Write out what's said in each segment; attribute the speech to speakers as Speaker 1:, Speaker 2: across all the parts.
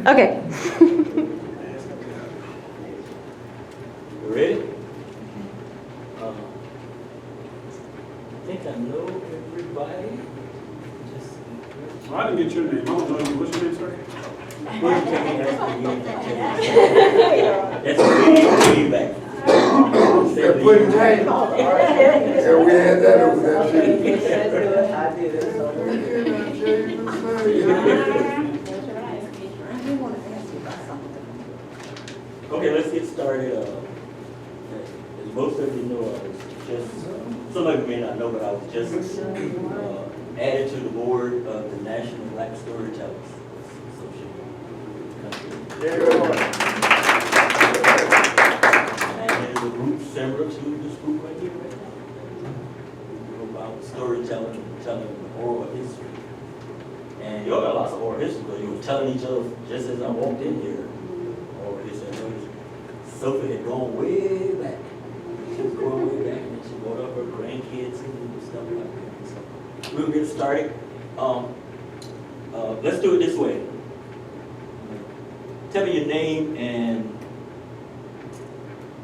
Speaker 1: Okay.
Speaker 2: You ready? I think I know everybody.
Speaker 3: Well, I didn't get your name. I don't know you. What's your name, sir?
Speaker 2: That's way back.
Speaker 4: They're putting name. Yeah, we had that over there too.
Speaker 5: I did it.
Speaker 2: Okay, let's get started. As most of you know, I was just, some of you may not know, but I was just added to the board of the National Black Storytellers Association. And there's a group similar to this group right here right now. We go about storytelling, telling oral history. And you all got lots of oral history, because you were telling each other just as I walked in here. Oral history. Sophie had gone way back. She was going way back, and she brought up her grandkids and stuff like that. So we'll get started. Let's do it this way. Tell me your name and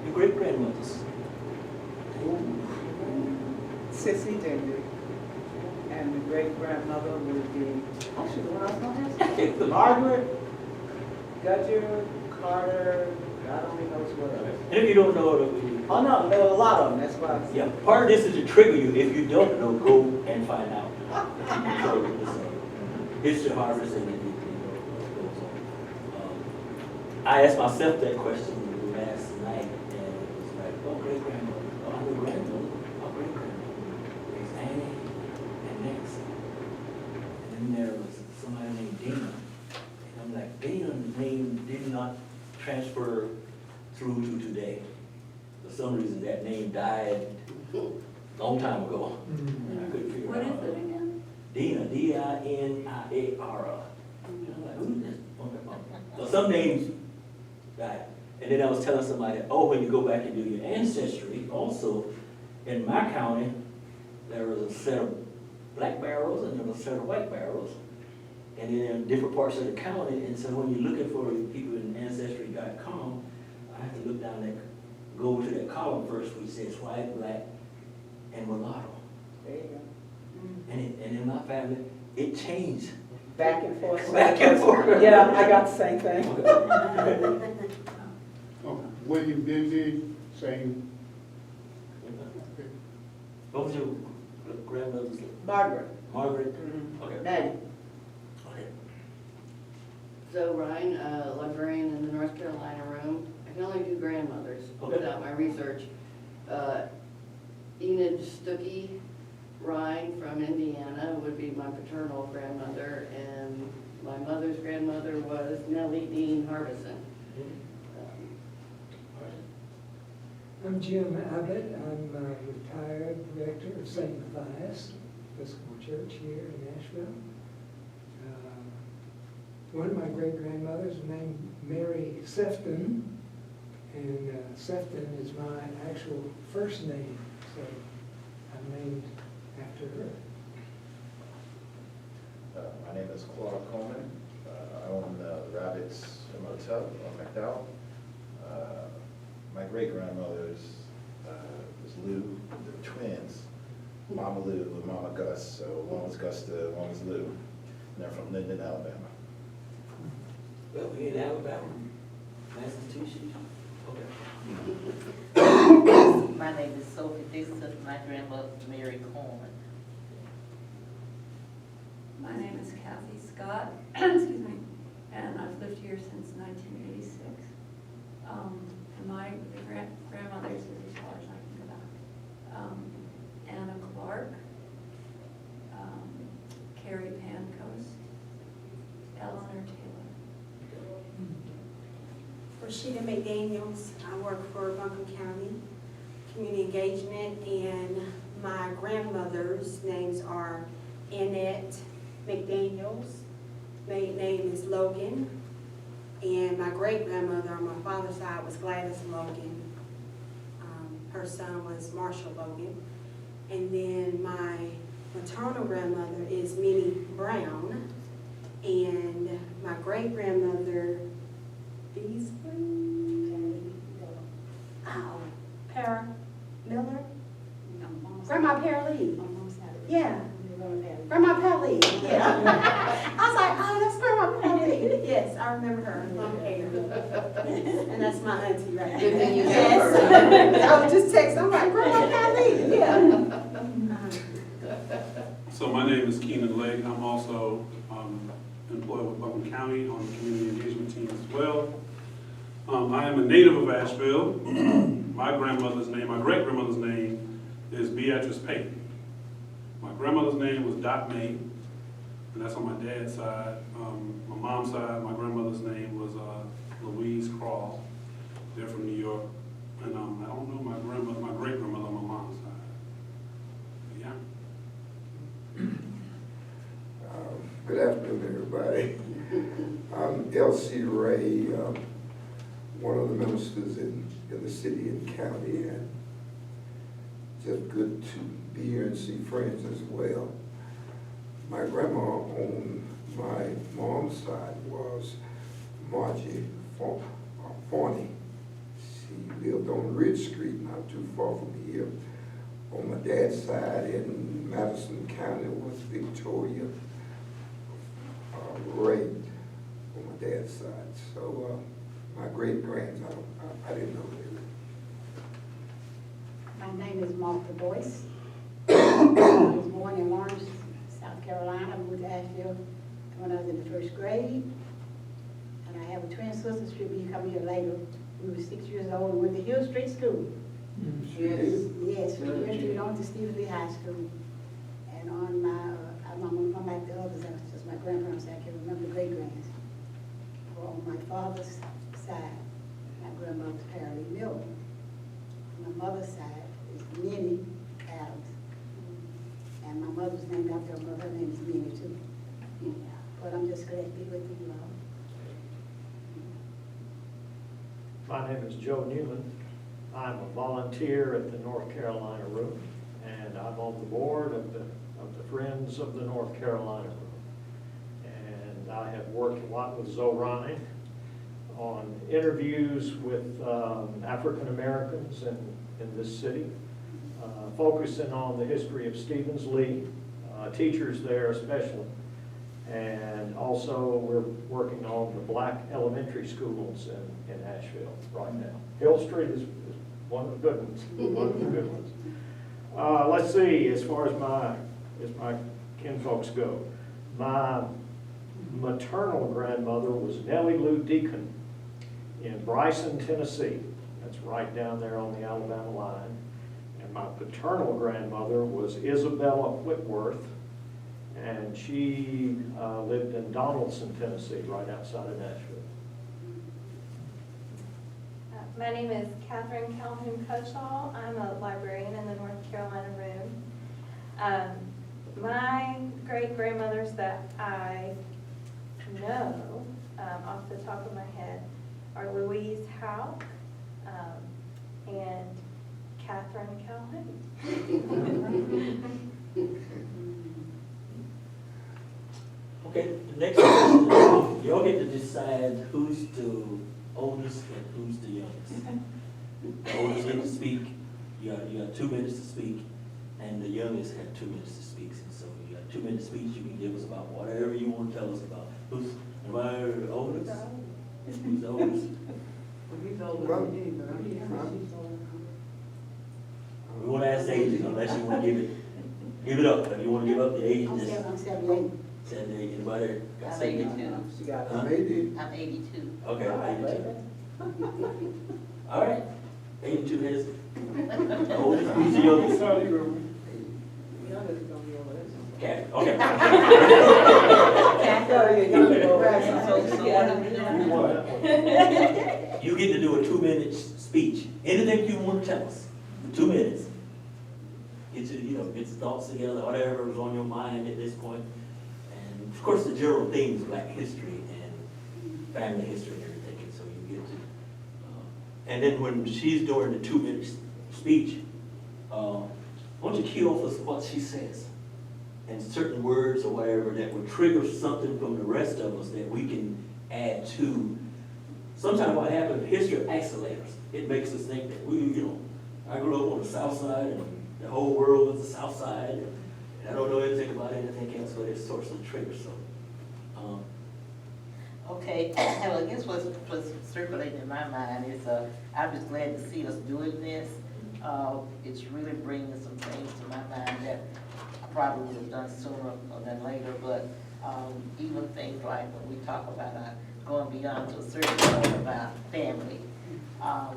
Speaker 2: your great grandmothers.
Speaker 5: Sissy Dindy. And the great grandmother would be, actually, the one I was going to ask. Margaret, Gudger, Carter, God only knows what else.
Speaker 2: And if you don't know it,
Speaker 5: Oh, no, there were a lot of them, that's why.
Speaker 2: yeah, part of this is to trigger you. If you don't know, go and find out. So it's your harvest and it goes on. I asked myself that question last night, and it was like, oh, great grandmother, oh, I'm the grandmother, oh, great grandmother, there's Annie and next. And then there was somebody named Dina. And I'm like, Dina's name did not transfer through to today. For some reason, that name died a long time ago. And I couldn't figure
Speaker 6: What
Speaker 2: out.
Speaker 6: is it again?
Speaker 2: Dina, D-I-N-I-A-R-A. And I'm like, who's this? So some names died. And then I was telling somebody, oh, when you go back and do your ancestry, also in my county, there was a set of black barrels and there was a set of white barrels. And then in different parts of the county, and so when you're looking for people in ancestry.com, I have to look down there, go over to that column first, which says white, black, and mulatto.
Speaker 5: There you go.
Speaker 2: And in my family, it changed.
Speaker 5: Back and forth.
Speaker 2: Back and forth.
Speaker 5: Yeah, I got the same thing.
Speaker 3: Oh, William Dindy, same.
Speaker 2: What was your grandmother's name?
Speaker 5: Margaret.
Speaker 2: Margaret?
Speaker 5: Mhm.
Speaker 2: Okay.
Speaker 5: Maddie.
Speaker 2: Okay.
Speaker 6: Zoe Ryan, librarian in the North Carolina room. I can only do grandmothers
Speaker 2: Okay.
Speaker 6: without my research. Enid Stuckey Ryan from Indiana would be my paternal grandmother, and my mother's grandmother was Nellie Dean Harbison.
Speaker 7: I'm Jim Abbott. I'm a retired rector of St. Matthias Episcopal Church here in Nashville. One of my great-grandmothers was named Mary Sefton, and Sefton is my actual first name, so I'm named after her.
Speaker 8: My name is Claude Coleman. I own the Rabbits Motel on McDowell. My great-grandmothers was Lou, the twins, Mama Lou and Mama Gus. So one was Gusta, one was Lou. And they're from Linden, Alabama.
Speaker 2: Well, we in Alabama, Massachusetts. Okay.
Speaker 9: My name is Sophie Dixon. My grandmother was Mary Coleman.
Speaker 10: My name is Kathy Scott, excuse me, and I've lived here since 1986. And my grandmother's is as far as I can go back. Anna Clark, Carrie Pancoast, Eleanor Taylor.
Speaker 1: Rashida McDaniels. I work for Buncombe County Community Engagement, and my grandmother's names are Annette McDaniels. Maiden name is Logan. And my great-grandmother on my father's side was Gladys Logan. Her son was Marshall Logan. And then my maternal grandmother is Minnie Brown. And my great-grandmother Pelly, yeah. I was like, oh, that's Grandma Pelly. Yes, I remember her, long hair. And that's my auntie right there.
Speaker 6: Good thing you know
Speaker 1: Yes. I would just text, I'm like, Grandma Pelly, yeah.
Speaker 3: So my name is Keenan Lake. I'm also employed with Buncombe County on the community engagement team as well. I am a native of Asheville. My grandmother's name, my great-grandmother's name is Beatrice Payton. My grandmother's name was Dot May, and that's on my dad's side. My mom's side, my grandmother's name was Louise Crawl. They're from New York. And I don't know my grandmother, my great-grandmother on my mom's side. But yeah.
Speaker 4: Good afternoon, everybody. I'm L.C. Ray, one of the ministers in the city and county, and just good to be here and see friends as well. My grandma on my mom's side was Margie Forney. She lived on Ridge Street, not too far from here. On my dad's side in Madison County was Victoria Ray on my dad's side. So my great-grands, I didn't know they were.
Speaker 11: My name is Martha Boyce. I was born in Lawrence, South Carolina. I moved to Asheville when I was in the first grade. And I have a twin sister, she'll be coming here later. We were 6 years old and went to Hill Street School. Yes, from Hill Street on to Stevens Lee High School. And on my, I'm going to come back to others, that's just my grandparents, I can remember great-grands. Well, on my father's side, my grandmother was Apparently Miller. On my mother's side is Minnie Adams. And my mother's named after her mother, her name is Minnie too. But I'm just glad to be with you all.
Speaker 12: My name is Joe Newman. I'm a volunteer at the North Carolina Room, and I'm on the board of the Friends of the North Carolina Room. And I have worked a lot with Zoe Ryan on interviews with African Americans in this city, focusing on the history of Stevens Lee, teachers there especially. And also we're working on the black elementary schools in Asheville right now. Hill Street is one of the good ones, one of the good ones. Let's see, as far as my kinfolks go, my maternal grandmother was Nellie Lou Deacon in Bryson, Tennessee. That's right down there on the Alabama line. And my paternal grandmother was Isabella Whitworth, and she lived in Donaldson, Tennessee, right outside of Nashville.
Speaker 13: My name is Catherine Calhoun Coachall. I'm a librarian in the North Carolina Room. My great-grandmothers that I know off the top of my head are Louise Houck and Catherine Calhoun.
Speaker 2: Okay, the next question, y'all get to decide who's the oldest and who's the youngest. The oldest get to speak, you got 2 minutes to speak, and the youngest have 2 minutes to speak. And so you got 2 minutes speech, you can give us about whatever you want to tell us about. Am I the oldest? Who's the oldest?
Speaker 5: He's older than me, but I'm
Speaker 2: We won't ask ages unless you want to give it up. If you want to give up the age,
Speaker 11: I'm
Speaker 2: just
Speaker 11: 78.
Speaker 2: 78. Anybody got
Speaker 9: I'm
Speaker 2: 78?
Speaker 9: 82.
Speaker 5: She got
Speaker 2: Huh?
Speaker 5: it.
Speaker 4: Maybe.
Speaker 9: I'm 82.
Speaker 2: Okay, 82. All right, 82 is the oldest. Who's the youngest?
Speaker 5: The youngest is gonna be over there.
Speaker 2: Okay, okay. You get to do a 2-minute speech. Anything you want to tell us, 2 minutes. Get your, get your thoughts together, whatever is on your mind at this point. And of course, the general themes, Black history and family history and everything. And so you get to, and then when she's doing the 2-minute speech, why don't you key off us what she says? And certain words or whatever that would trigger something from the rest of us that we can add to. Sometimes what happens, history accelerators. It makes us think that I grew up on the south side and the whole world was the south side. And I don't know anything about anything else, but it's source of trigger, so.
Speaker 9: Okay, well, I guess what's circulating in my mind is, I'm just glad to see us doing this. It's really bringing some things to my mind that I probably would have done sooner than later, but even things like when we talk about going beyond to a certain point about family, I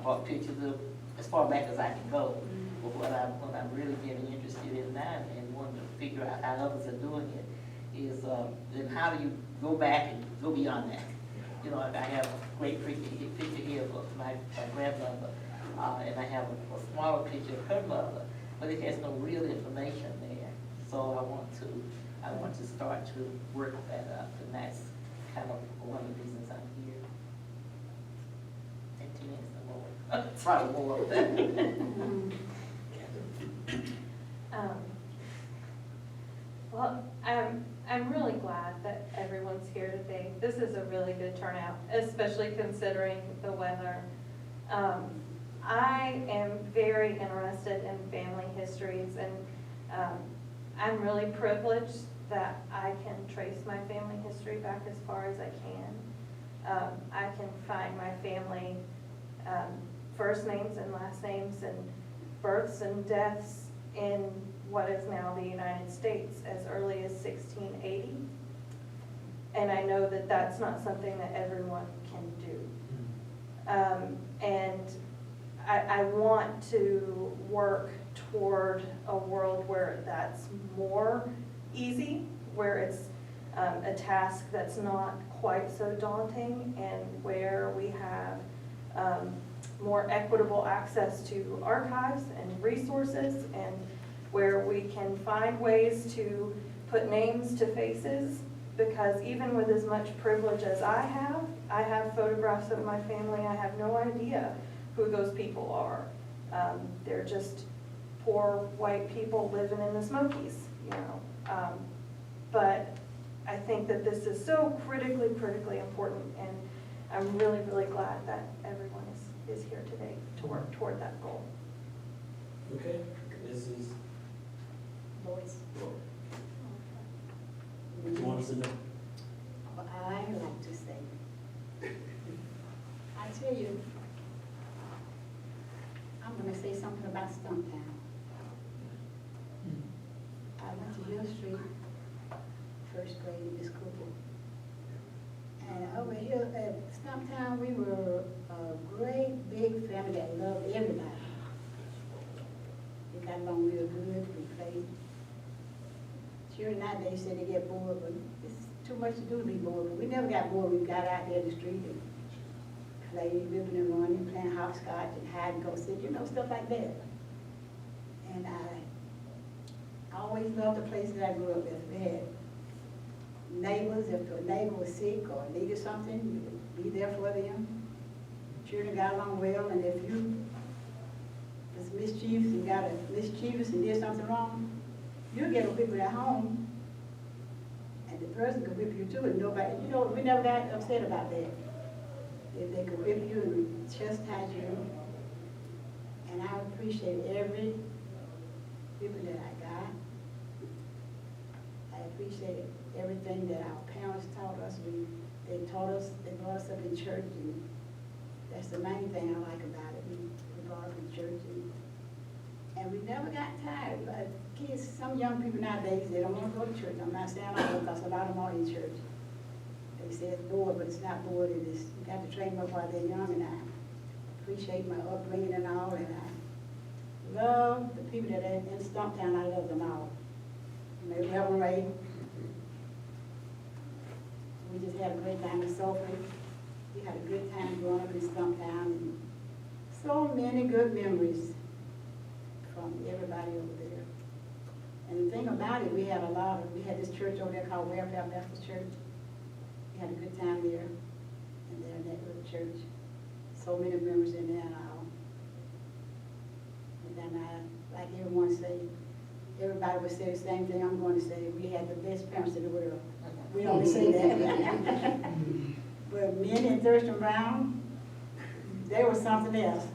Speaker 9: brought pictures of as far back as I can go. But what I'm really getting interested in now and wanting to figure out how others are doing it is, then how do you go back and go beyond that? You know, I have a great picture here of my grandmother, and I have a smaller picture of her mother, but it has no real information there. So I want to start to work that up, and that's kind of one of the reasons I'm here. And 2 minutes or more, probably more of that.
Speaker 13: Well, I'm really glad that everyone's here today. This is a really good turnout, especially considering the weather. I am very interested in family histories, and I'm really privileged that I can trace my family history back as far as I can. I can find my family first names and last names and births and deaths in what is now the United States as early as 1680. And I know that that's not something that everyone can do. And I want to work toward a world where that's more easy, where it's a task that's not quite so daunting, and where we have more equitable access to archives and resources, and where we can find ways to put names to faces, because even with as much privilege as I have photographs of my family, I have no idea who those people are. They're just poor white people living in the Smokies, you know. But I think that this is so critically important, and I'm really, really glad that everyone is here today to work toward that goal.
Speaker 2: Okay, this is,
Speaker 11: Boys.
Speaker 2: you want us to know?
Speaker 11: Well, I like to say, I tell you, I'm gonna say something about Stumptown. I went to Hill Street, first grade in Miss Cooper. And over here at Stumptown, we were a great big family that loved everybody. We got along real good, we played. Children nowadays say they get bored, but it's too much to do to be bored. But we never got bored. We got out there in the street and played, ripping and running, playing hopscotch and hide and go seek, you know, stuff like that. And I always loved the place that I grew up in. We had neighbors. If a neighbor was sick or needed something, you would be there for them. Children got along well, and if you was mischievous and did something wrong, you get a whipping at home, and the person could whip you too, and nobody, you know, we never got upset about that. If they could whip you and chastise you, and I appreciate every whipping that I got. I appreciate everything that our parents taught us. They taught us, they brought us up in church, and that's the main thing I like about it. We brought up in church, and we never got tired. But kids, some young people nowadays, they don't want to go to church. I'm not saying all, because a lot of them are in church. They say it's bored, but it's not bored. It is, you got to train them up while they're young, and I appreciate my upbringing and all, and I love the people that are in Stumptown. I love them all. Maybe Reverend Ray. We just had a great time in Sophie. We had a good time growing up in Stumptown, and so many good memories from everybody over there. And the thing about it, we had this church over there called Welfare Baptist Church. We had a good time there, and there in that little church. So many members in there and all. And then like everyone say, everybody would say the same thing I'm going to say. We had the best parents in the world. We don't say that. But Minnie and Thurston Brown, they were something else.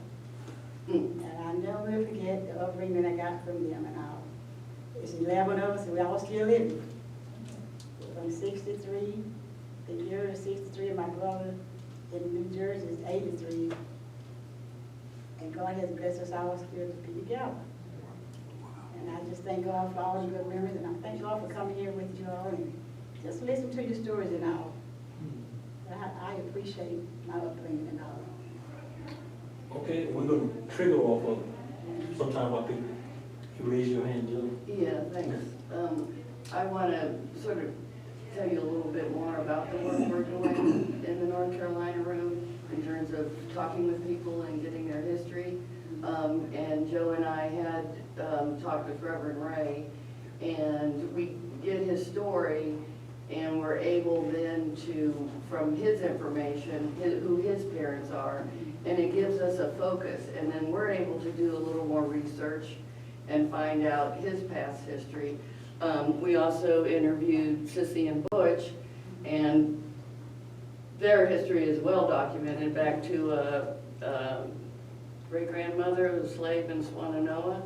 Speaker 11: And I never will forget the upbringing I got from them and all. It's 11 of us, and we all still living. I'm 63, the year is 63, and my brother in New Jersey is 83. And God has blessed us all still to be together. And I just thank God for all the good memories, and I thank God for coming here with you all and just listen to your stories and all. I appreciate my upbringing and all.
Speaker 2: Okay, we're gonna trigger off of sometime while people, you raise your hand, Jill.
Speaker 6: Yeah, thanks. I want to sort of tell you a little bit more about the work we're doing in the North Carolina room in terms of talking with people and getting their history. And Joe and I had talked with Reverend Ray, and we get his story, and we're able then to, from his information, who his parents are, and it gives us a focus, and then we're able to do a little more research and find out his past history. We also interviewed Sissy and Butch, and their history is well documented back to a great-grandmother who was a slave in Swannanoa.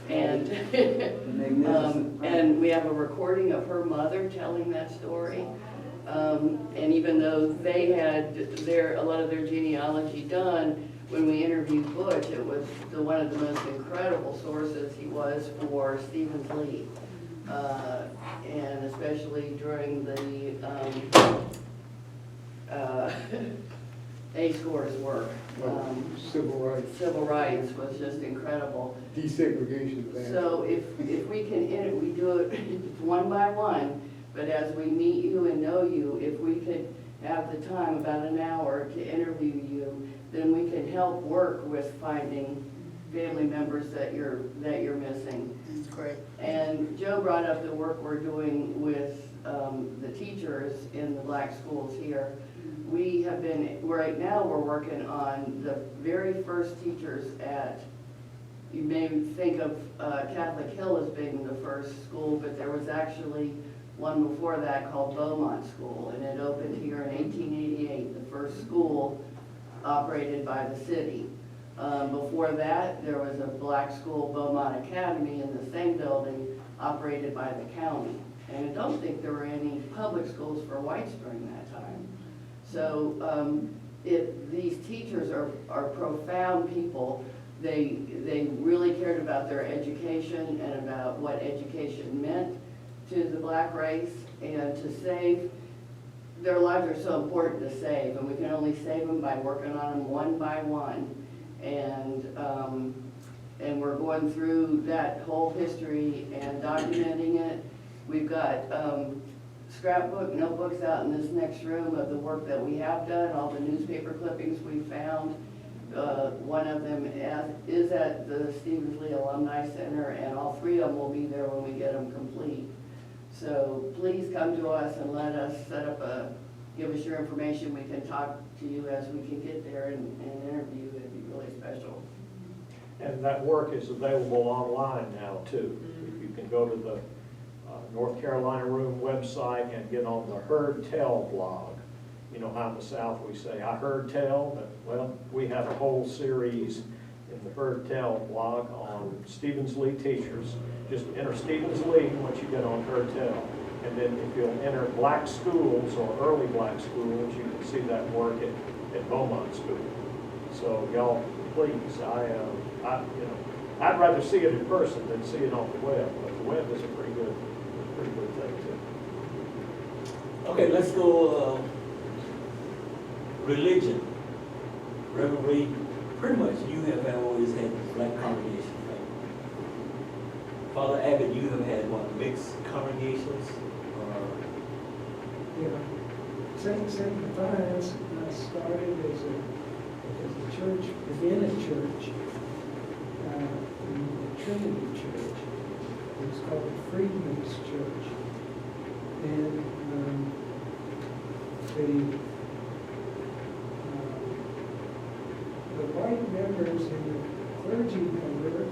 Speaker 6: And, and we have a recording of her mother telling that story. And even though they had a lot of their genealogy done, when we interviewed Butch, it was one of the most incredible sources he was for Stevens Lee. And especially during the A-Scores work.
Speaker 4: Civil rights,
Speaker 6: Civil rights was just incredible.
Speaker 4: desegregation.
Speaker 6: So if we can, we do it one by one, but as we meet you and know you, if we could have the time, about an hour, to interview you, then we can help work with finding family members that you're missing.
Speaker 11: That's great.
Speaker 6: And Joe brought up the work we're doing with the teachers in the black schools here. We have been, right now we're working on the very first teachers at, you may think of Catholic Hill as being the first school, but there was actually one before that called Beaumont School, and it opened here in 1888, the first school operated by the city. Before that, there was a black school, Beaumont Academy, in the same building, operated by the county. And I don't think there were any public schools for whites during that time. So these teachers are profound people. They really cared about their education and about what education meant to the black race, and to save. Their lives are so important to save, and we can only save them by working on them one by one. And we're going through that whole history and documenting it. We've got scrapbook notebooks out in this next room of the work that we have done, all the newspaper clippings we found. One of them is at the Stevens Lee Alumni Center, and all three of them will be there when we get them complete. So please come to us and let us set up give us your information. We can talk to you as we can get there and interview. It'd be really special.
Speaker 12: And that work is available online now too. You can go to the North Carolina Room website and get on the Heard Tell blog. You know how in the South we say, I heard tell, but well, we have a whole series in the Heard Tell blog on Stevens Lee teachers. Just enter Stevens Lee once you get on Heard Tell. And then if you'll enter black schools or early black schools, you can see that work at Beaumont School. So y'all, please, I'd rather see it in person than see it on the web, but the web is a pretty good thing too.
Speaker 2: Okay, let's go, religion. Reverend Reed, pretty much you have always had black congregations, right? Father Abbott, you have had what, mixed congregations?
Speaker 7: Yeah, St. Defiance started as a church within a church, the Trinity Church. It was called the Freedmen's Church. And the white members and the clergy members,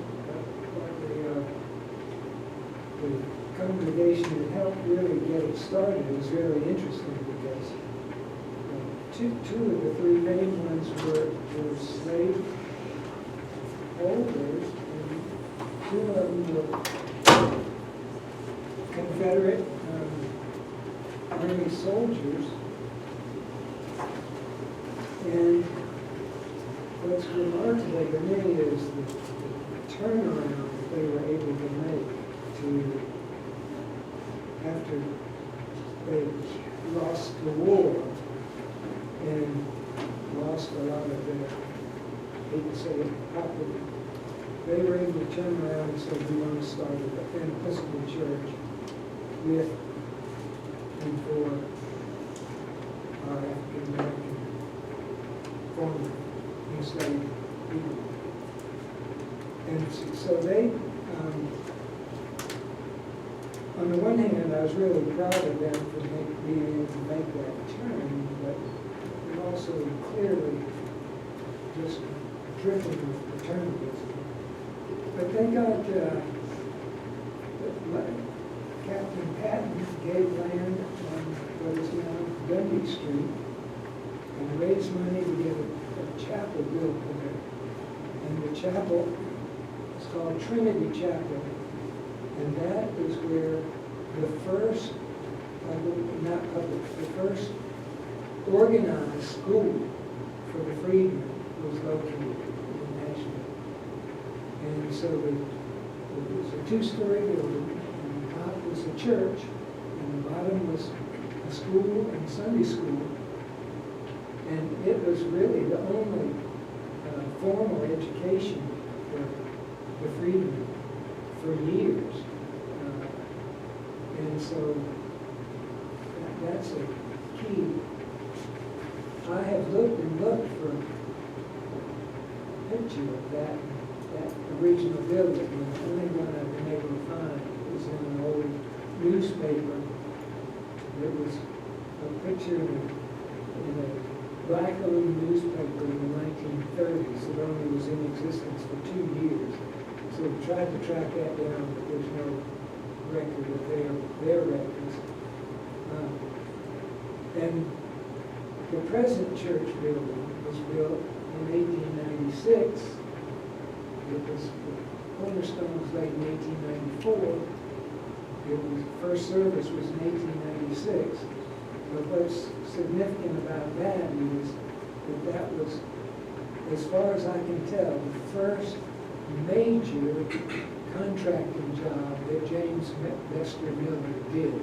Speaker 7: the congregation that helped really get it started was very interesting because two of the three main ones were slave holders, and two of them were Confederate Army soldiers. And what's remarkable to me is the turnaround that they were able to make to, after they lost the war and lost a lot of their, I hate to say it, property. They were able to turn around and say, we want to start an Episcopal church with and for our African American former enslaved people. And so they, on the one hand, I was really proud of them for being able to make that turn, but it also clearly just dripping with paternalism. But they got, Captain Patton gave land on what is now Dundee Street and raised money to get a chapel built there. And the chapel is called Trinity Chapel. And that is where the first, the first organized school for the freedmen was located in Nashville. And so it was a two-story building, and the top was a church, and the bottom was a school and Sunday school. And it was really the only formal education for the freedmen for years. And so that's a key. I have looked and looked for a picture of that original building, and the only one I've been able to find is in an old newspaper. There was a picture in a black-owned newspaper in the 1930s that only was in existence for 2 years. So we tried to track that down, but there's no record of their records. And the present church building was built in 1896. It was, the cornerstone was laid in 1894. First service was in 1896. But what's significant about that is that was, as far as I can tell, the first major contracting job that James Vester Miller did.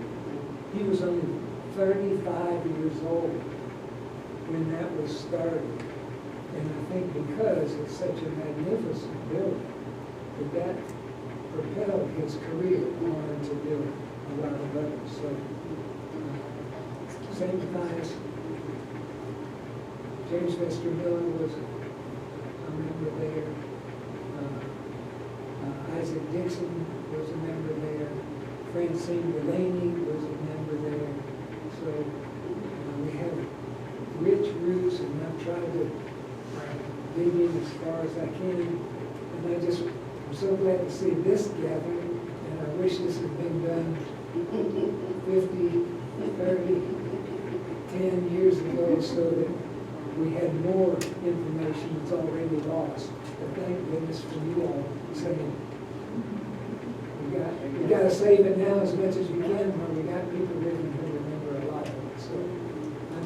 Speaker 7: He was only 35 years old when that was started. And I think because it's such a magnificent building, that propelled his career on to build a lot of others. So, St. Matthias, James Vester Miller was a member there. Isaac Dixon was a member there. Francine Delaney was a member there. So we have rich roots, and I've tried to dig in as far as I can. And I'm so glad to see this gathering, and I wish this had been done 50, 30, 10 years ago so that we had more information that's already lost. But thank goodness for you all saying, we got to save it now as much as we can when we got people living who remember a lot of it. So I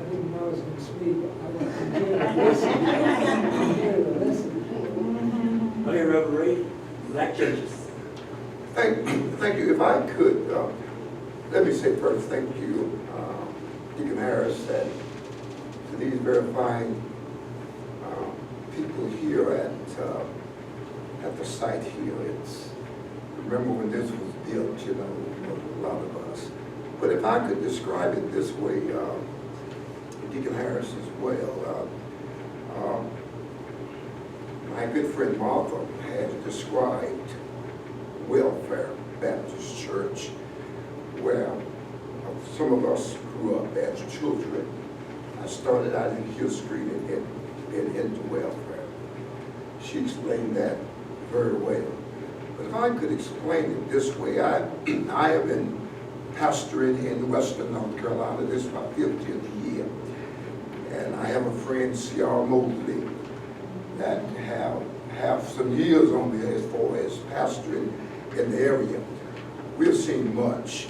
Speaker 7: didn't know I was going to speak. I want to continue to listen. Continue to listen.
Speaker 2: Okay, Reverend Ray, Black churches.
Speaker 4: Thank you. If I could, let me say first, thank you, Deacon Harris, and to these very fine people here at the site here. Remember when this was built, a lot of us. But if I could describe it this way, Deacon Harris as well, my good friend Martha had described Welfare Baptist Church, where some of us grew up as children. I started out in Hill Street and into welfare. She explained that very well. But if I could explain it this way, I have been pastoring in Western North Carolina. This is my 50th year. And I have a friend, C.R. Mosley, that have some years on me as far as pastoring in the area. We're seen much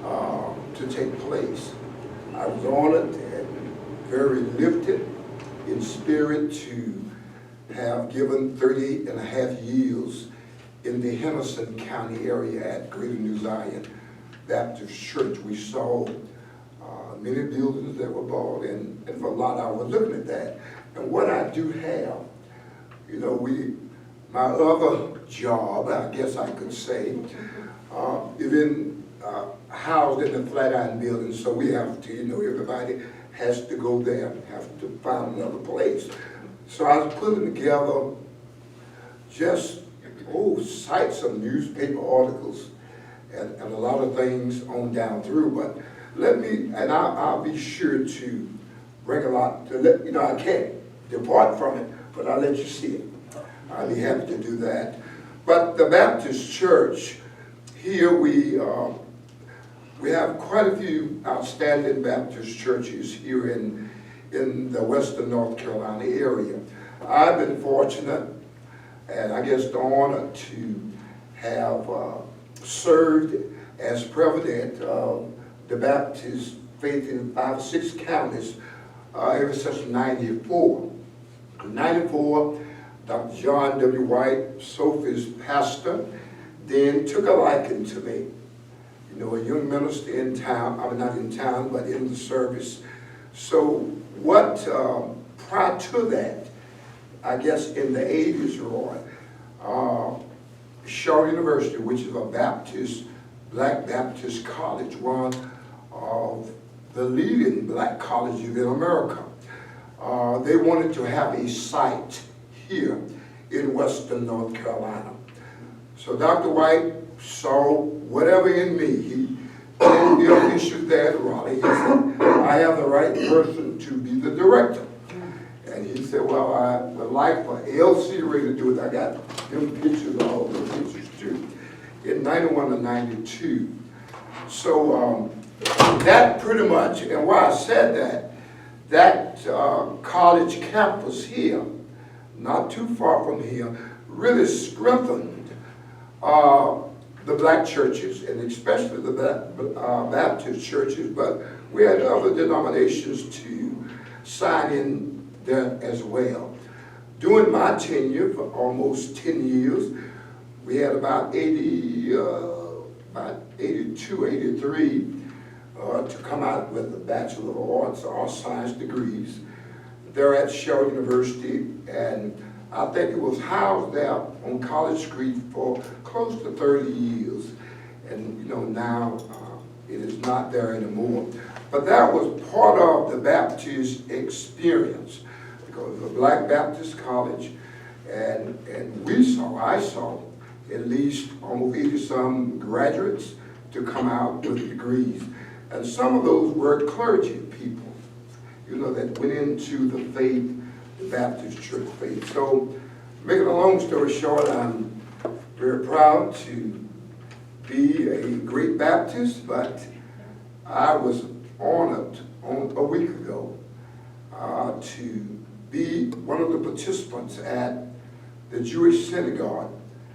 Speaker 4: to take place. I was honored and very lifted in spirit to have given 38 and a half years in the Henderson County area at Greater New Zion Baptist Church. We saw many buildings that were bought, and for a lot I was looking at that. And what I do have, you know, my other job, I guess I could say, is in housed in the Flatiron Building, so we have to, you know, everybody has to go there, have to find another place. So I was putting together just, sites of newspaper articles and a lot of things on down through, but I'll be sure to bring a lot to let, you know, I can't depart from it, but I'll let you see it. I'll be happy to do that. But the Baptist Church, here we have quite a few outstanding Baptist churches here in the Western North Carolina area. I've been fortunate, and I guess the honor to have served as president of the Baptist faith in 5 or 6 counties ever since 94. In 94, Dr. John W. White, Sophie's pastor, then took a liking to me. You know, a young minister in town, I mean not in town, but in the service. So what, prior to that, I guess in the 80s, Roy, Shaw University, which is a Baptist, Black Baptist college, one of the leading black colleges in America. They wanted to have a site here in Western North Carolina. So Dr. White saw whatever in me. He told the officials there at Raleigh, he said, I have the right person to be the director. And he said, well, I would like for L.C. Ray to do it. I got them pictures, all the pictures too, in 91 and 92. So that pretty much, and why I said that college campus here, not too far from here, really strengthened the black churches, and especially the Baptist churches, but we had other denominations to sign in there as well. During my tenure for almost 10 years, we had about 82, 83 to come out with a Bachelor of Arts or Science degrees. They're at Shaw University, and I think it was housed there on College Street for close to 30 years. And you know, now it is not there anymore. But that was part of the Baptist experience, because it was a Black Baptist college, and I saw at least almost 80-some graduates to come out with degrees. And some of those were clergy people, you know, that went into the faith, the Baptist church faith. So, making a long story short, I'm very proud to be a great Baptist, but I was honored a week ago to be one of the participants at the Jewish synagogue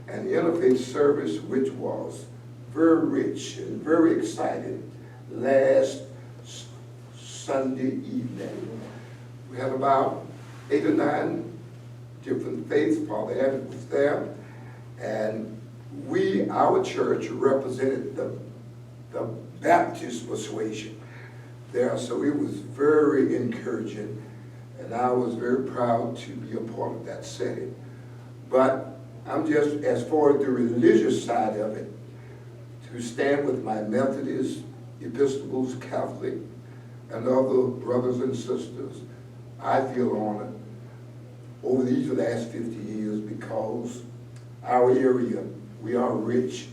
Speaker 4: and interfaith service, which was very rich and very exciting last Sunday evening. We had about 8 or 9 different faiths. Father Evan was there, and our church represented the Baptist persuasion there, so it was very encouraging, and I was very proud to be a part of that setting. But I'm just, as far as the religious side of it, to stand with my Methodist, Episcopals, Catholic, and other brothers and sisters, I feel honored over these last 50 years, because our area, we are rich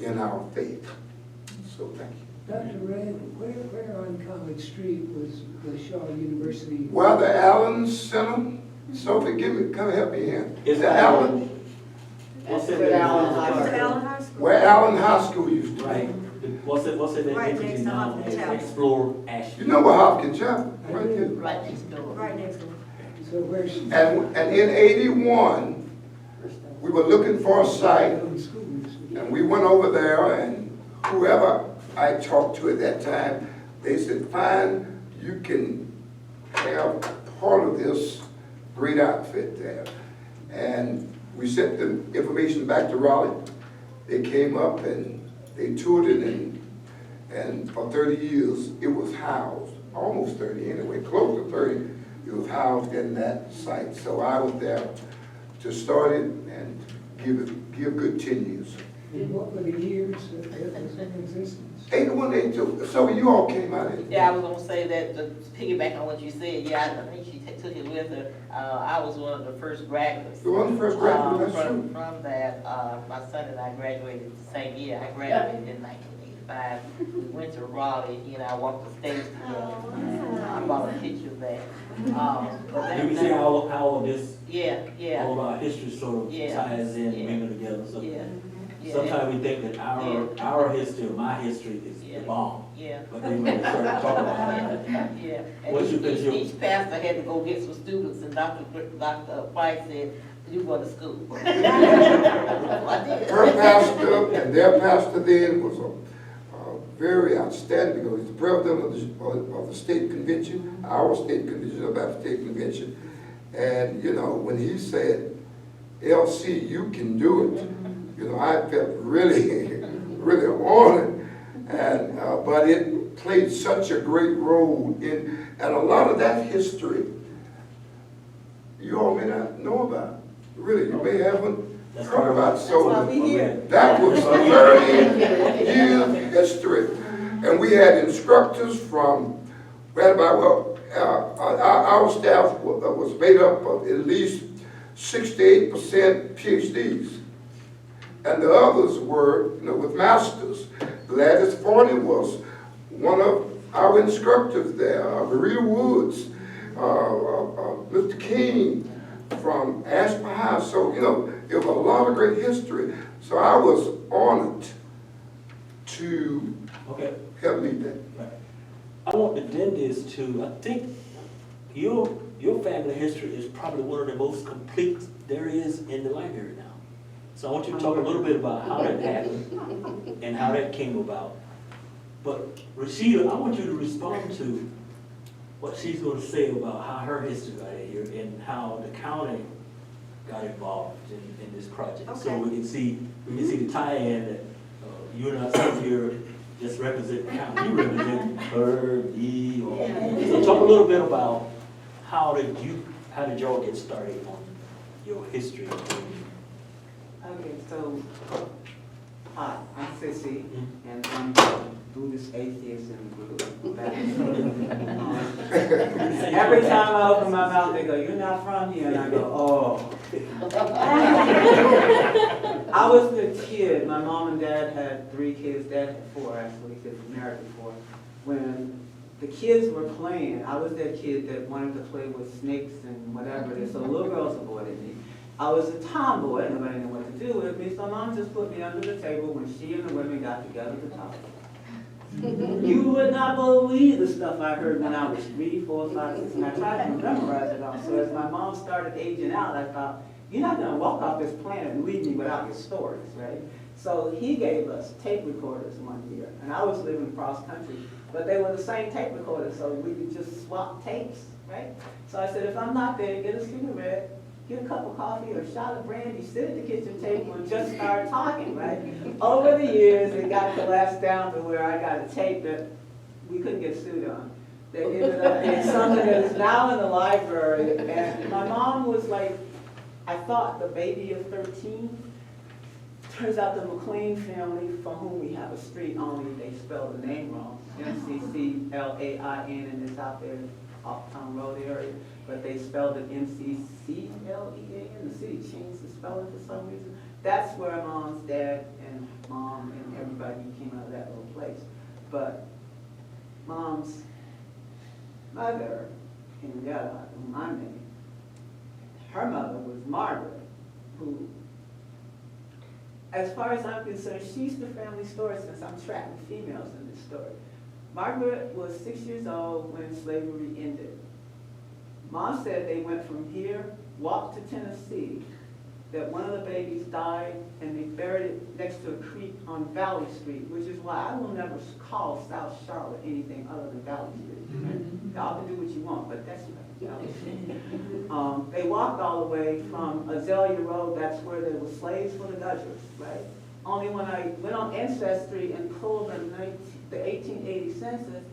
Speaker 4: in our faith. So thank you.
Speaker 7: Dr. Ray, where on College Street was the Shaw University?
Speaker 4: Well, the Allen Center. Sophie, come help me here.
Speaker 2: Is
Speaker 4: the
Speaker 2: that
Speaker 4: Allen?
Speaker 2: What's it?
Speaker 6: Allen High School.
Speaker 4: Where Allen High School used to be.
Speaker 2: Right. What's it?
Speaker 1: Right next to Hopkins Chapel.
Speaker 2: Explore Asheville.
Speaker 4: You know where Hopkins Chapel? Right there.
Speaker 6: Right next door.
Speaker 1: Right next door.
Speaker 7: So where's she?
Speaker 4: And in 81, we were looking for a site, and we went over there, and whoever I talked to at that time, they said, fine, you can have part of this great outfit there. And we sent the information back to Raleigh. They came up and they toured it, and for 30 years it was housed, almost 30 anyway, close to 30, it was housed in that site. So I was there to start it and give good 10 years.
Speaker 7: And what were the years that it was in existence?
Speaker 4: 81, 82, so you all came out in.
Speaker 9: Yeah, I was gonna say that, to piggyback on what you said, yeah, I think she took it with her. I was one of the first graduates.
Speaker 4: The one first graduate, that's true.
Speaker 9: From that, my son and I graduated the same year. I graduated in 1985. We went to Raleigh, he and I walked the stage together. I brought a picture of that. But
Speaker 2: You can see how all of this,
Speaker 9: yeah,
Speaker 2: all of our history sort of
Speaker 9: Yeah.
Speaker 2: ties in,
Speaker 9: Yeah.
Speaker 2: mingled together. So
Speaker 9: yeah.
Speaker 2: sometimes we think that our history, or my history is the bomb.
Speaker 9: Yeah.
Speaker 2: But then when we start talking about it,
Speaker 9: Yeah,
Speaker 2: What's
Speaker 9: and
Speaker 2: your picture?
Speaker 9: each pastor had to go get some students, and Dr. White said, you go to school. I did.
Speaker 4: Her pastor and their pastor then was very outstanding, because he's the president of the state convention, our state convention, the Baptist State Convention. And, you know, when he said, LC, you can do it, you know, I felt really, really honored. And, but it played such a great role in, and a lot of that history, you all may not know about. Really, you may haven't heard about. So
Speaker 5: That's why we here.
Speaker 4: that was 30 years history. And we had instructors from, we had about, well, our staff was made up of at least 68% PhDs. And the others were, you know, with masters. Gladys Forney was one of our instructors there, Maria Woods, Mr. King from Asheville High. So, you know, it was a lot of great history. So I was honored to help lead that.
Speaker 2: Right. I want the Dendies to, I think your family history is probably one of the most complete there is in the library now. So I want you to talk a little bit about how that happened and how that came about. But Rashida, I want you to respond to what she's going to say about how her history got here and how the county got involved in this project.
Speaker 1: Okay.
Speaker 2: So we can see the tie-in that you and I sit here just represent the county. You represent her, me. So talk a little bit about how did y'all get started on your history?
Speaker 5: Okay, so, hi, I'm Sissy, and I'm Buddhist atheist in the group. Every time I open my mouth, they go, you're not from here, and I go, oh. I was the kid, my mom and dad had 3 kids, dad had 4 actually, because he married before. When the kids were playing, I was that kid that wanted to play with snakes and whatever, so little girls avoided me. I was a tomboy, nobody knew what to do with me, so mom just put me under the table when she and the women got together to talk. You would not believe the stuff I heard when I was 3, 4, 5, 6, and I tried to memorize it all. So as my mom started aging out, I thought, you're not gonna walk off this planet and leave me without your stories, right? So he gave us tape recorders one year, and I was living cross country, but they were the same tape recorders, so we could just swap tapes, right? So I said, if I'm not there, get a cigarette, get a cup of coffee or a shot of brandy, sit at the kitchen table and just start talking, right? Over the years, it got collapsed down to where I got a tape that we couldn't get sued on. They ended up being something that is now in the library. And my mom was like, I thought the baby of 13. Turns out the McLean family, for whom we have a street, only they spelled the name wrong. MCCLAIN, and it's out there off Town Road area. But they spelled it MCCLEAN. The city changed the spelling for some reason. That's where mom's dad and mom and everybody came out of that little place. But mom's mother, Henrietta, whom I met, her mother was Margaret, who, as far as I'm concerned, she's the family story since I'm tracking females in this story. Margaret was 6 years old when slavery ended. Mom said they went from here, walked to Tennessee. that one of the babies died and they buried it next to a creek on Valley Street, which is why I will never call South Charlotte anything other than Valley Street. Right? Y'all can do what you want, but that's Valley Street. They walked all the way from Azalea Road, that's where there were slaves for the Gudgers, right? Only when I went on Ancestry and pulled the 1880 census,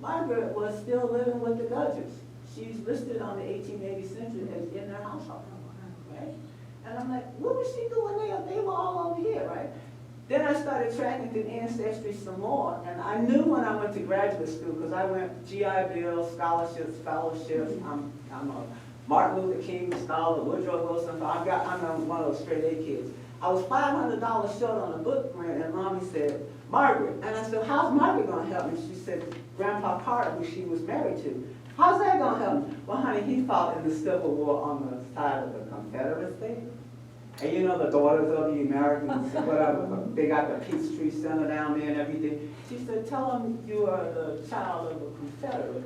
Speaker 5: Margaret was still living with the Gudgers. She's listed on the 1880 census as in their household, right? And I'm like, what was she doing there? They were all over here, right? Then I started tracking through Ancestry some more, and I knew when I went to graduate school, because I went GI Bill, scholarships, fellowships. I'm a Martin Luther King scholar, Woodrow Wilson. I'm one of those straight A kids. I was $500 short on a book grant, and Mommy said, Margaret. And I said, how's Margaret going to help me? She said, Grandpa Carter, who she was married to. How's that going to help me? Well, honey, he fought in the Civil War on the side of the Confederacy. And you know the Daughters of the Americans, whatever, they got the Peachtree Center down there and everything. She said, tell them you are the child of a Confederate.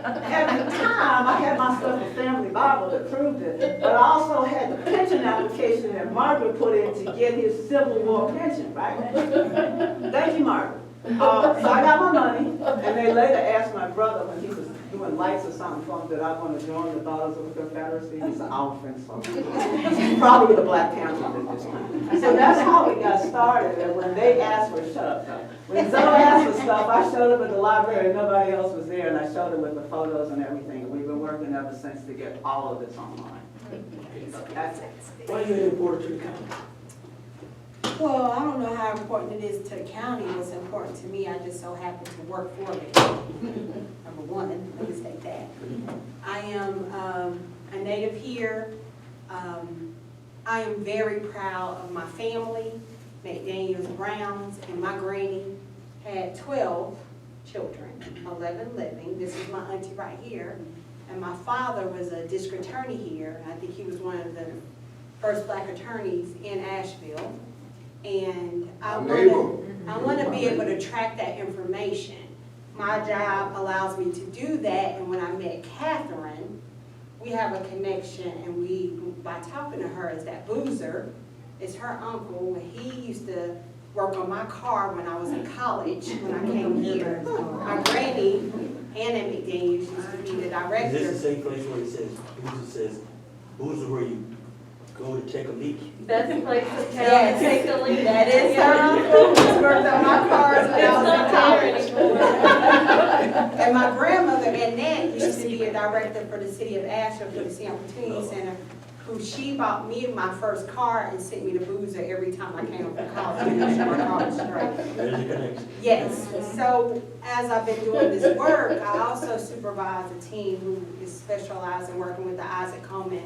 Speaker 5: At the time, I had myself a family Bible that proved it, but I also had the pension application that Margaret put in to get his Civil War pension, right? Thank you, Margaret. So I got my money, and they later asked my brother when he was doing lights or something for him that I want to join the Daughters of the Confederacy. He said, I don't think so. Probably the Black Panthers at this time. So that's how we got started. And when they asked for, shut up, Doug. When Zoe asked for stuff, I showed up at the library and nobody else was there, and I showed them with the photos and everything. And we've been working ever since to get all of this online. So that's it.
Speaker 2: Why are you important to the county?
Speaker 1: Well, I don't know how important it is to the county. What's important to me, I just so happen to work for the county. Number one, let me state that. I am a native here. I am very proud of my family, McDaniels Browns, and my granny had 12 children, 11 living. This is my auntie right here. And my father was a district attorney here. I think he was one of the first black attorneys in Asheville. And I want to be able to track that information. My job allows me to do that, and when I met Catherine, we have a connection, and by talking to her, is that Boozer is her uncle. He used to work on my car when I was in college, when I came here. My granny, Anna McDaniels, used to be the director.
Speaker 2: Is this the same place where it says, Boozer where you go to take a leak?
Speaker 13: Best place to tell
Speaker 1: Yes.
Speaker 13: to take a leak.
Speaker 1: That is her uncle. He worked on my cars when I was in college. And my grandmother, Annette, used to be a director for the city of Asheville for the City Opportunity Center, who she bought me my first car and sent me to Boozer every time I came from college.
Speaker 2: There's a connection.
Speaker 1: Yes, so as I've been doing this work, I also supervise a team who is specialized in working with the Isaac Coleman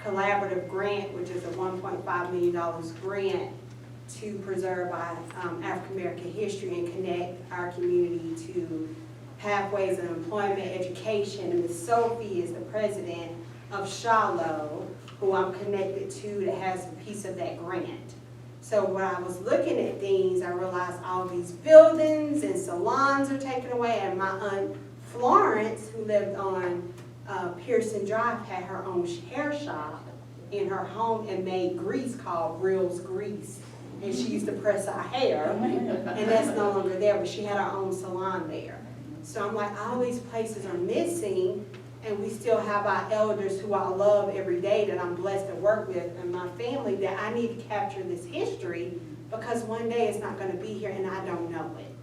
Speaker 1: Collaborative Grant, which is a $1.5 million grant to preserve our African American history and connect our community to pathways of employment, education. And Ms. Sophie is the president of Shiloh, who I'm connected to, that has a piece of that grant. So when I was looking at things, I realized all these buildings and salons are taken away, and my aunt Florence, who lived on Pearson Drive, had her own hair shop in her home and made grease called Grills Grease. And she used to press our hair, and that's no longer there, but she had her own salon there. So I'm like, all these places are missing, and we still have our elders who I love every day that I'm blessed to work with, and my family, that I need to capture this history, because one day it's not going to be here and I don't know it.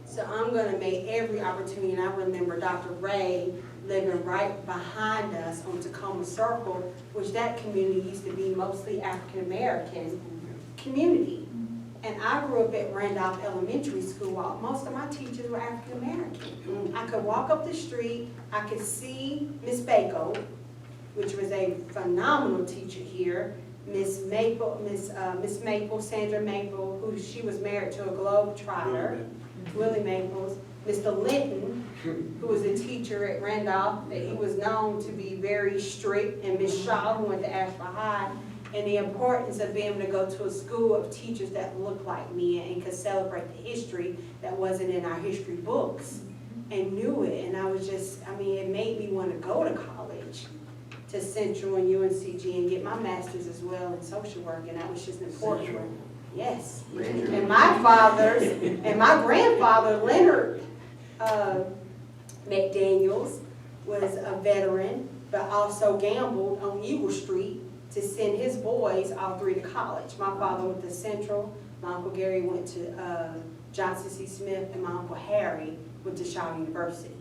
Speaker 1: So I'm going to make every opportunity, and I remember Dr. Ray living right behind us on Tacoma Circle, which that community used to be mostly African American community. And I grew up at Randolph Elementary School. Most of my teachers were African American. I could walk up the street, I could see Miss Bako, which was a phenomenal teacher here, Miss Maple, Sandra Maple, who she was married to a Globetrotter, Willie Maples, Mr. Linton, who was a teacher at Randolph, that he was known to be very strict, and Miss Shaw, who went to Asheville High, and the importance of being able to go to a school of teachers that looked like me and could celebrate the history that wasn't in our history books, and knew it. And I was just, it made me want to go to college. to Central and UNCG and get my master's as well in social work, and that was just important.
Speaker 2: Central.
Speaker 1: Yes.
Speaker 4: Ranger.
Speaker 1: And my father's, and my grandfather, Leonard McDaniels, was a veteran, but also gambled on Eagle Street to send his boys, all three, to college. My father went to Central, my Uncle Gary went to Johnson C. Smith, and my Uncle Harry went to Shaw University.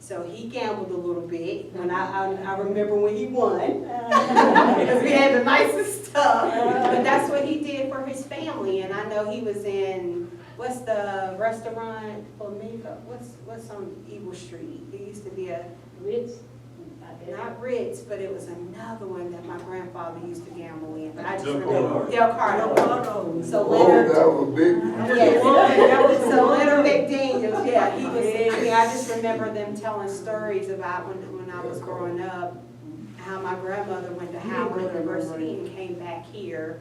Speaker 1: So he gambled a little bit, and I remember when he won, because we had the nicest stuff, but that's what he did for his family, and I know he was in, what's the restaurant, Flamingo, what's on Eagle Street? It used to be a,
Speaker 11: Ritz.
Speaker 1: not Ritz, but it was another one that my grandfather used to gamble in, but I just
Speaker 3: Del
Speaker 1: remember.
Speaker 2: Carlo.
Speaker 1: Del Carlo. So
Speaker 4: Oh,
Speaker 1: Leonard.
Speaker 4: that was big.
Speaker 1: Yes, so Leonard McDaniels, yeah, he was, I mean, I just remember them telling stories about when I was growing up, how my grandmother went to Howard University and came back here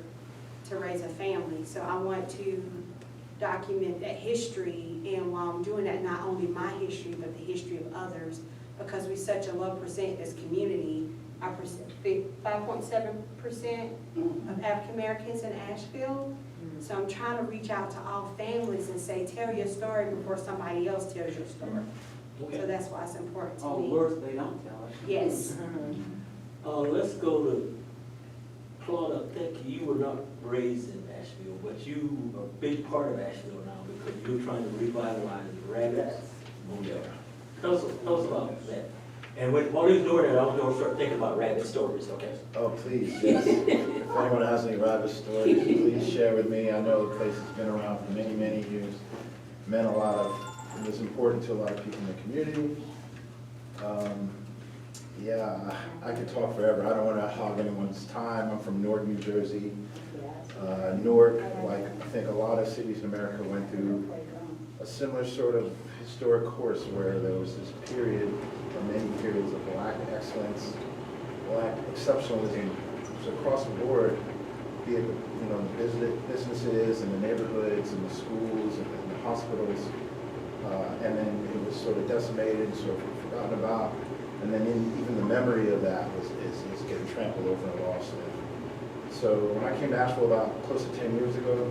Speaker 1: to raise a family. So I want to document that history, and while I'm doing that, not only my history, but the history of others, because we're such a low percent in this community. Our 5.7% of African Americans in Asheville. So I'm trying to reach out to all families and say, tell your story before somebody else tells your story. So that's why it's important to
Speaker 2: All
Speaker 1: me.
Speaker 2: words they don't tell us.
Speaker 1: Yes.
Speaker 2: Let's go to Claudia. Thank you. You were not raised in Asheville, but you are a big part of Asheville now because you're trying to revitalize the rabbits. Yeah. Tell us about that. And while you're doing that, I'm going to start thinking about rabbit stories, okay?
Speaker 8: Oh, please, yes. If anyone has any rabbit stories, please share with me. I know the place has been around for many, many years. Meant a lot of, it was important to a lot of people in the community. Yeah, I could talk forever. I don't want to hog anyone's time. I'm from Newark, New Jersey. Newark, like I think a lot of cities in America, went through a similar sort of historic course where there was this period, or many periods of Black excellence, Black exceptionalism. So across the board, be it the businesses and the neighborhoods and the schools and the hospitals, and then it was sort of decimated, sort of forgotten about, and then even the memory of that is getting trampled over and lost. So when I came to Asheville about close to 10 years ago,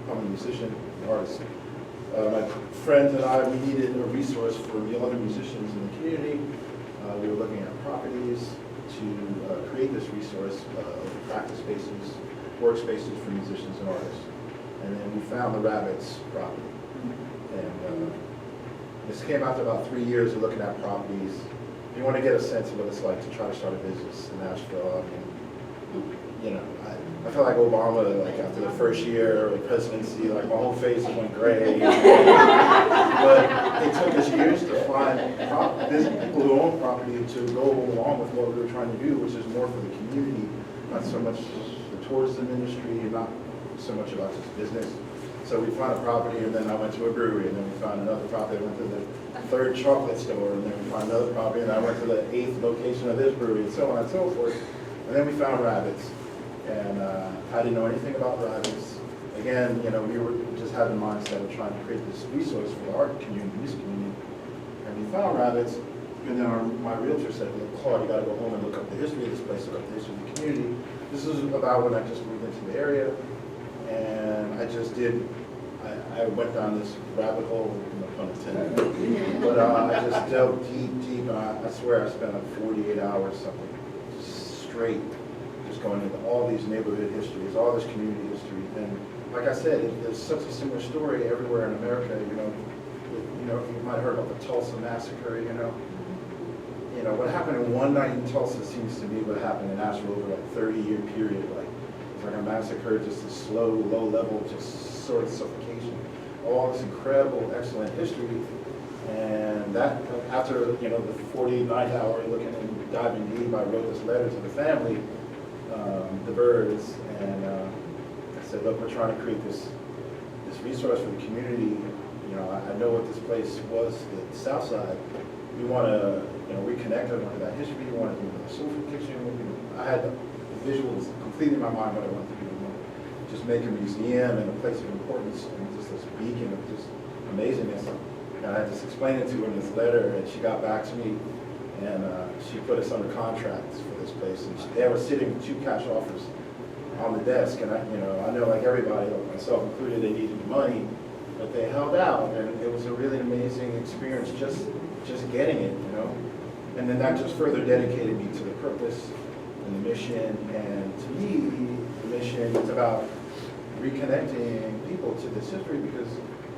Speaker 8: I'm a musician, an artist. My friends and I, we needed a resource for younger musicians in the community. We were looking at properties to create this resource of practice spaces, workspaces for musicians and artists. And then we found the Rabbits property. And this came after about 3 years of looking at properties. If you want to get a sense of what it's like to try to start a business in Asheville, I mean, I felt like Obama, like after the first year of presidency, like my whole face went gray. But it took us years to find people who own property to go along with what we were trying to do, which is more for the community, not so much the tourism industry, not so much about just business. So we found a property, and then I went to a brewery, and then we found another property. I went to the third chocolate store, and then we found another property, and I went to the 8th location of this brewery, and so on and so forth. And then we found Rabbits. And I didn't know anything about rabbits. Again, we were just having the mindset of trying to create this resource for the art community, music community. And we found Rabbits, and then my realtor said, "Look, Claude, you got to go home and look up the history of this place, look up the history of the community." This is about when I just moved into the area, and I just did. I went down this rabbit hole, no pun intended, but I just delved deep, and I swear I spent like 48 hours something, just straight. Going into all these neighborhood histories, all this community history, and like I said, there's such a similar story everywhere in America. You might have heard about the Tulsa massacre. What happened in one night in Tulsa seems to be what happened in Asheville over like 30-year period. Like it's like a massacre, just a slow, low level, just sort of suffocation. All this incredible, excellent history, and that after the 49th hour looking and diving deep, I wrote this letter to the family. The birds, and I said, look, we're trying to create this resource for the community. I know what this place was, the South Side. We want to, reconnect everyone to that history. We want to do a social kitchen. I had the visuals completely in my mind what I wanted to do. Just make a museum and a place of importance and just this beacon of just amazingness. And I just explained it to her in this letter, and she got back to me. And she put us under contracts for this place, and they were sitting with 2 cash offers on the desk, and I know like everybody, like myself included, they needed the money, but they held out, and it was a really amazing experience just getting it, and then that just further dedicated me to the purpose and the mission, and to me, the mission is about reconnecting people to this history, because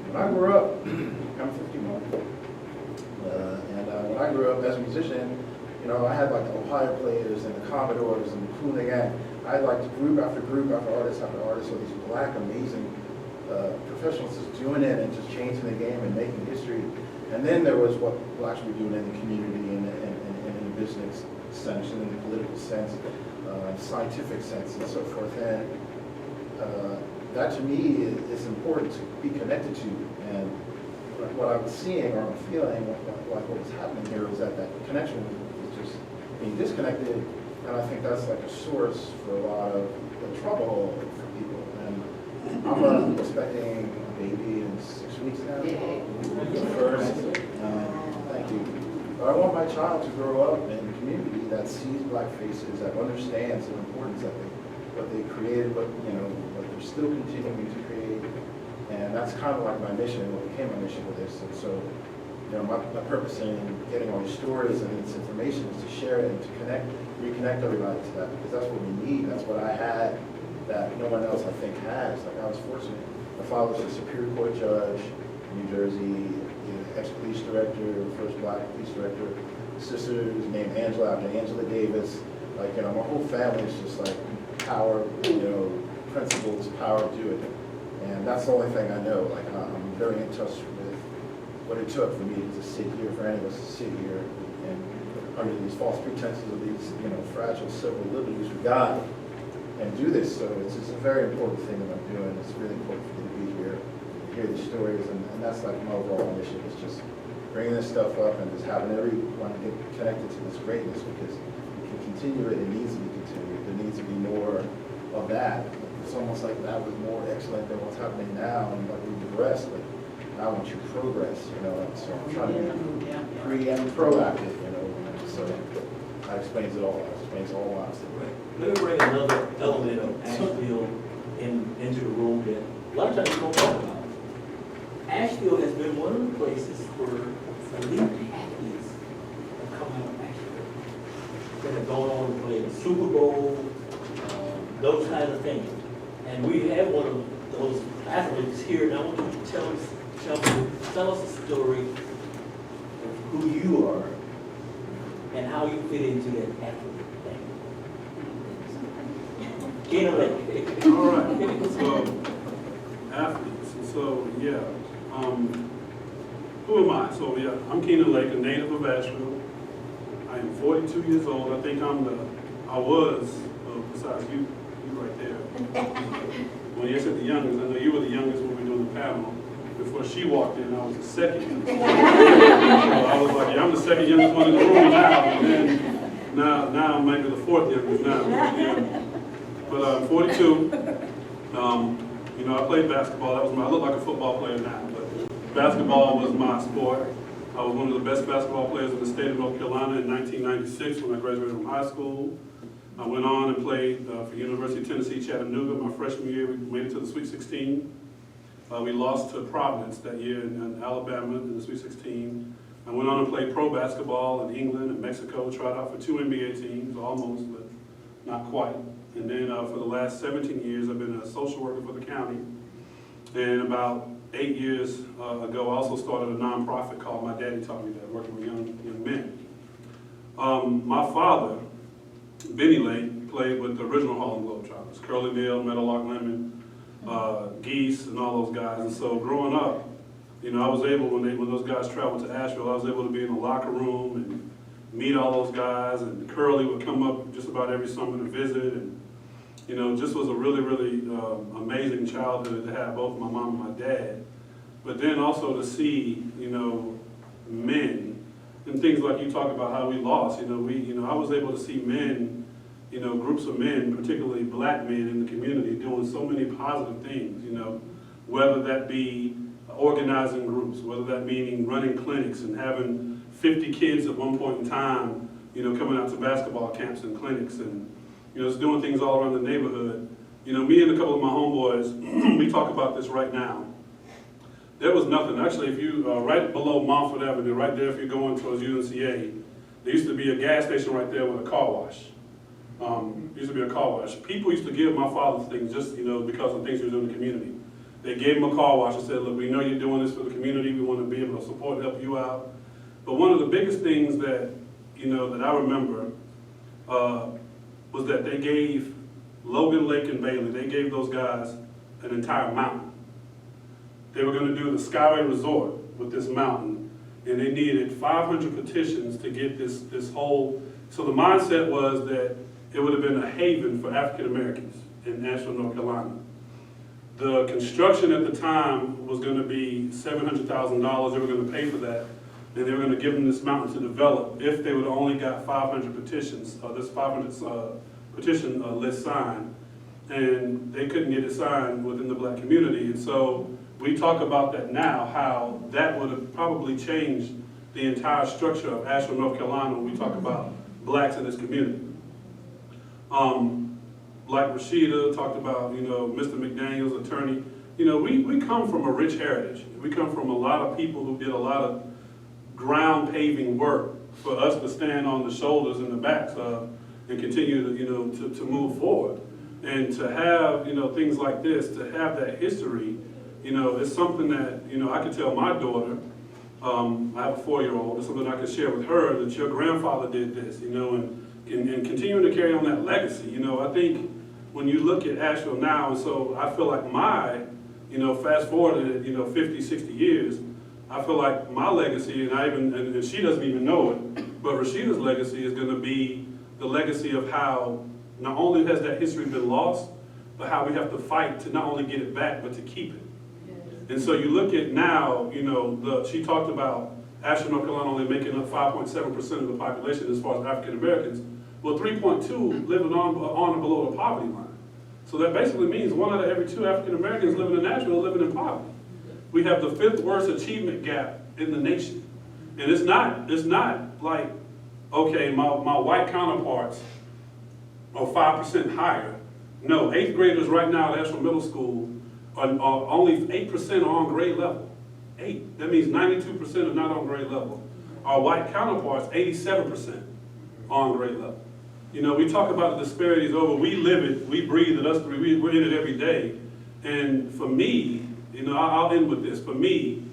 Speaker 8: when I grew up, I'm 51, and when I grew up as a musician, I had like the Ohio Players and the Commodores and the Kool Gang. I had like group after group after artist after artist, so these black amazing professionals just doing it and just changing the game and making history. And then there was what blacks were doing in the community and in the business sense and in the political sense, scientific sense and so forth. And that to me is important to be connected to. And what I was seeing or I'm feeling, like what was happening here was that connection was just being disconnected. And I think that's like a source for a lot of the trouble for people. And I'm expecting a baby in 6 weeks now. First, thank you. But I want my child to grow up in a community that sees black faces, that understands the importance of it, what they created, what they're still continuing to create. And that's kind of like my mission, what became my mission with this. And so, my purpose in getting all these stories and this information is to share it and to reconnect everybody to that, because that's what we need. That's what I had that no one else, I think, has. Like, I was fortunate. My father was a Superior Court judge in New Jersey, ex-police director, first black police director. Sister is named Angela after Angela Davis. Like, my whole family is just like power, principles, power, do it. And that's the only thing I know. Like, I'm very in touch with what it took for me to sit here, for any of us to sit here and under these false pretenses of these, fragile civil liberties we got and do this. So it's a very important thing that I'm doing. It's really important for me to be here, to hear these stories, and that's like my overall mission. It's just bringing this stuff up and just having everyone get connected to this greatness, because we can continue it. It needs to be continued. There needs to be more of that. It's almost like that was more excellent than what's happening now, and like we digress. Like, I want you to progress, so I'm trying to be proactive, so that explains it all. That explains all lots of it.
Speaker 2: Let me bring another element of Asheville into the room that a lot of times we don't talk about. Asheville has been one of the places where elite athletes have come out of Asheville, that have gone on to play the Super Bowl, those kinds of things. And we have one of those athletes here, and I want you to tell us a story of who you are and how you fit into that athlete thing.
Speaker 3: All right, so athletes, so yeah, who am I? So yeah, I'm Keenan Lake, a native of Asheville. I am 42 years old. I think besides you right there. When you said the youngest, I know you were the youngest when we were doing the panel. Before she walked in, I was the second youngest. So I was like, I'm the second youngest one in the room now, and then now I might be the fourth youngest now. Yeah. But I'm 42. I played basketball. I look like a football player now, but basketball was my sport. I was one of the best basketball players in the state of North Carolina in 1996 when I graduated from high school. I went on and played for University of Tennessee, Chattanooga. My freshman year, we made it to the Sweet 16. We lost to Providence that year in Alabama in the Sweet 16. I went on and played pro basketball in England and Mexico, tried out for 2 NBA teams, almost, but not quite. And then for the last 17 years, I've been a social worker for the county. And about 8 years ago, I also started a nonprofit called My Daddy Taught Me That, working with young men. My father, Benny Lake, played with the original Harlem Globetrotters, Curly Neal, Meadowlark Lemon, Geese, and all those guys. And so growing up, I was able, when those guys traveled to Asheville, I was able to be in the locker room and meet all those guys, and Curly would come up just about every summer to visit, and just was a really, really amazing childhood to have both my mom and my dad. But then also to see, men, and things like you talk about how we lost, I was able to see men, groups of men, particularly black men in the community, doing so many positive things, whether that be organizing groups, whether that meaning running clinics and having 50 kids at one point in time, you know, coming out to basketball camps and clinics and, you know, just doing things all around the neighborhood. You know, me and a couple of my homeboys, we talk about this right now. There was nothing. Actually, if you, right below Montfort Avenue, right there if you're going towards UNCA, there used to be a gas station right there with a car wash. Used to be a car wash. People used to give my father things just, you know, because of things he was doing in the community. They gave him a car wash and said, look, we know you're doing this for the community. We want to be able to support and help you out. But one of the biggest things that, you know, that I remember was that they gave Logan, Lake, and Bailey, they gave those guys an entire mountain. They were going to do the Skyway Resort with this mountain, and they needed 500 petitions to get this whole, so the mindset was that it would have been a haven for African Americans in Asheville, North Carolina. The construction at the time was going to be $700,000. They were going to pay for that, and they were going to give them this mountain to develop if they would have only got 500 petitions, this 500 petition list signed, and they couldn't get it signed within the black community. And so we talk about that now, how that would have probably changed the entire structure of Asheville, North Carolina when we talk about blacks in this community. Like Rashida talked about, you know, Mr. McDaniel's attorney, you know, we come from a rich heritage. We come from a lot of people who did a lot of ground paving work for us to stand on the shoulders and the backs of and continue to, you know, to move forward. And to have, you know, things like this, to have that history, you know, it's something that, you know, I could tell my daughter, I have a 4-year-old, it's something I could share with her, that your grandfather did this, you know, and continuing to carry on that legacy. You know, I think when you look at Asheville now, and so I feel like my, you know, fast forward, you know, 50, 60 years, I feel like my legacy, and she doesn't even know it, but Rashida's legacy is going to be the legacy of how not only has that history been lost, but how we have to fight to not only get it back, but to keep it. And so you look at now, you know, she talked about Asheville, North Carolina only making up 5.7% of the population as far as African Americans. Well, 3.2 living on and below the poverty line. So that basically means 1 out of every 2 African Americans living in Nashville living in poverty. We have the 5th worst achievement gap in the nation. And it's not like, okay, my white counterparts are 5% higher. No, 8th graders right now at Asheville Middle School are only 8% are on grade level. 8. That means 92% are not on grade level. Our white counterparts, 87% are on grade level. You know, we talk about the disparities over, we live it, we breathe it, us three, we're in it every day. And for me, you know, I'll end with this. For me,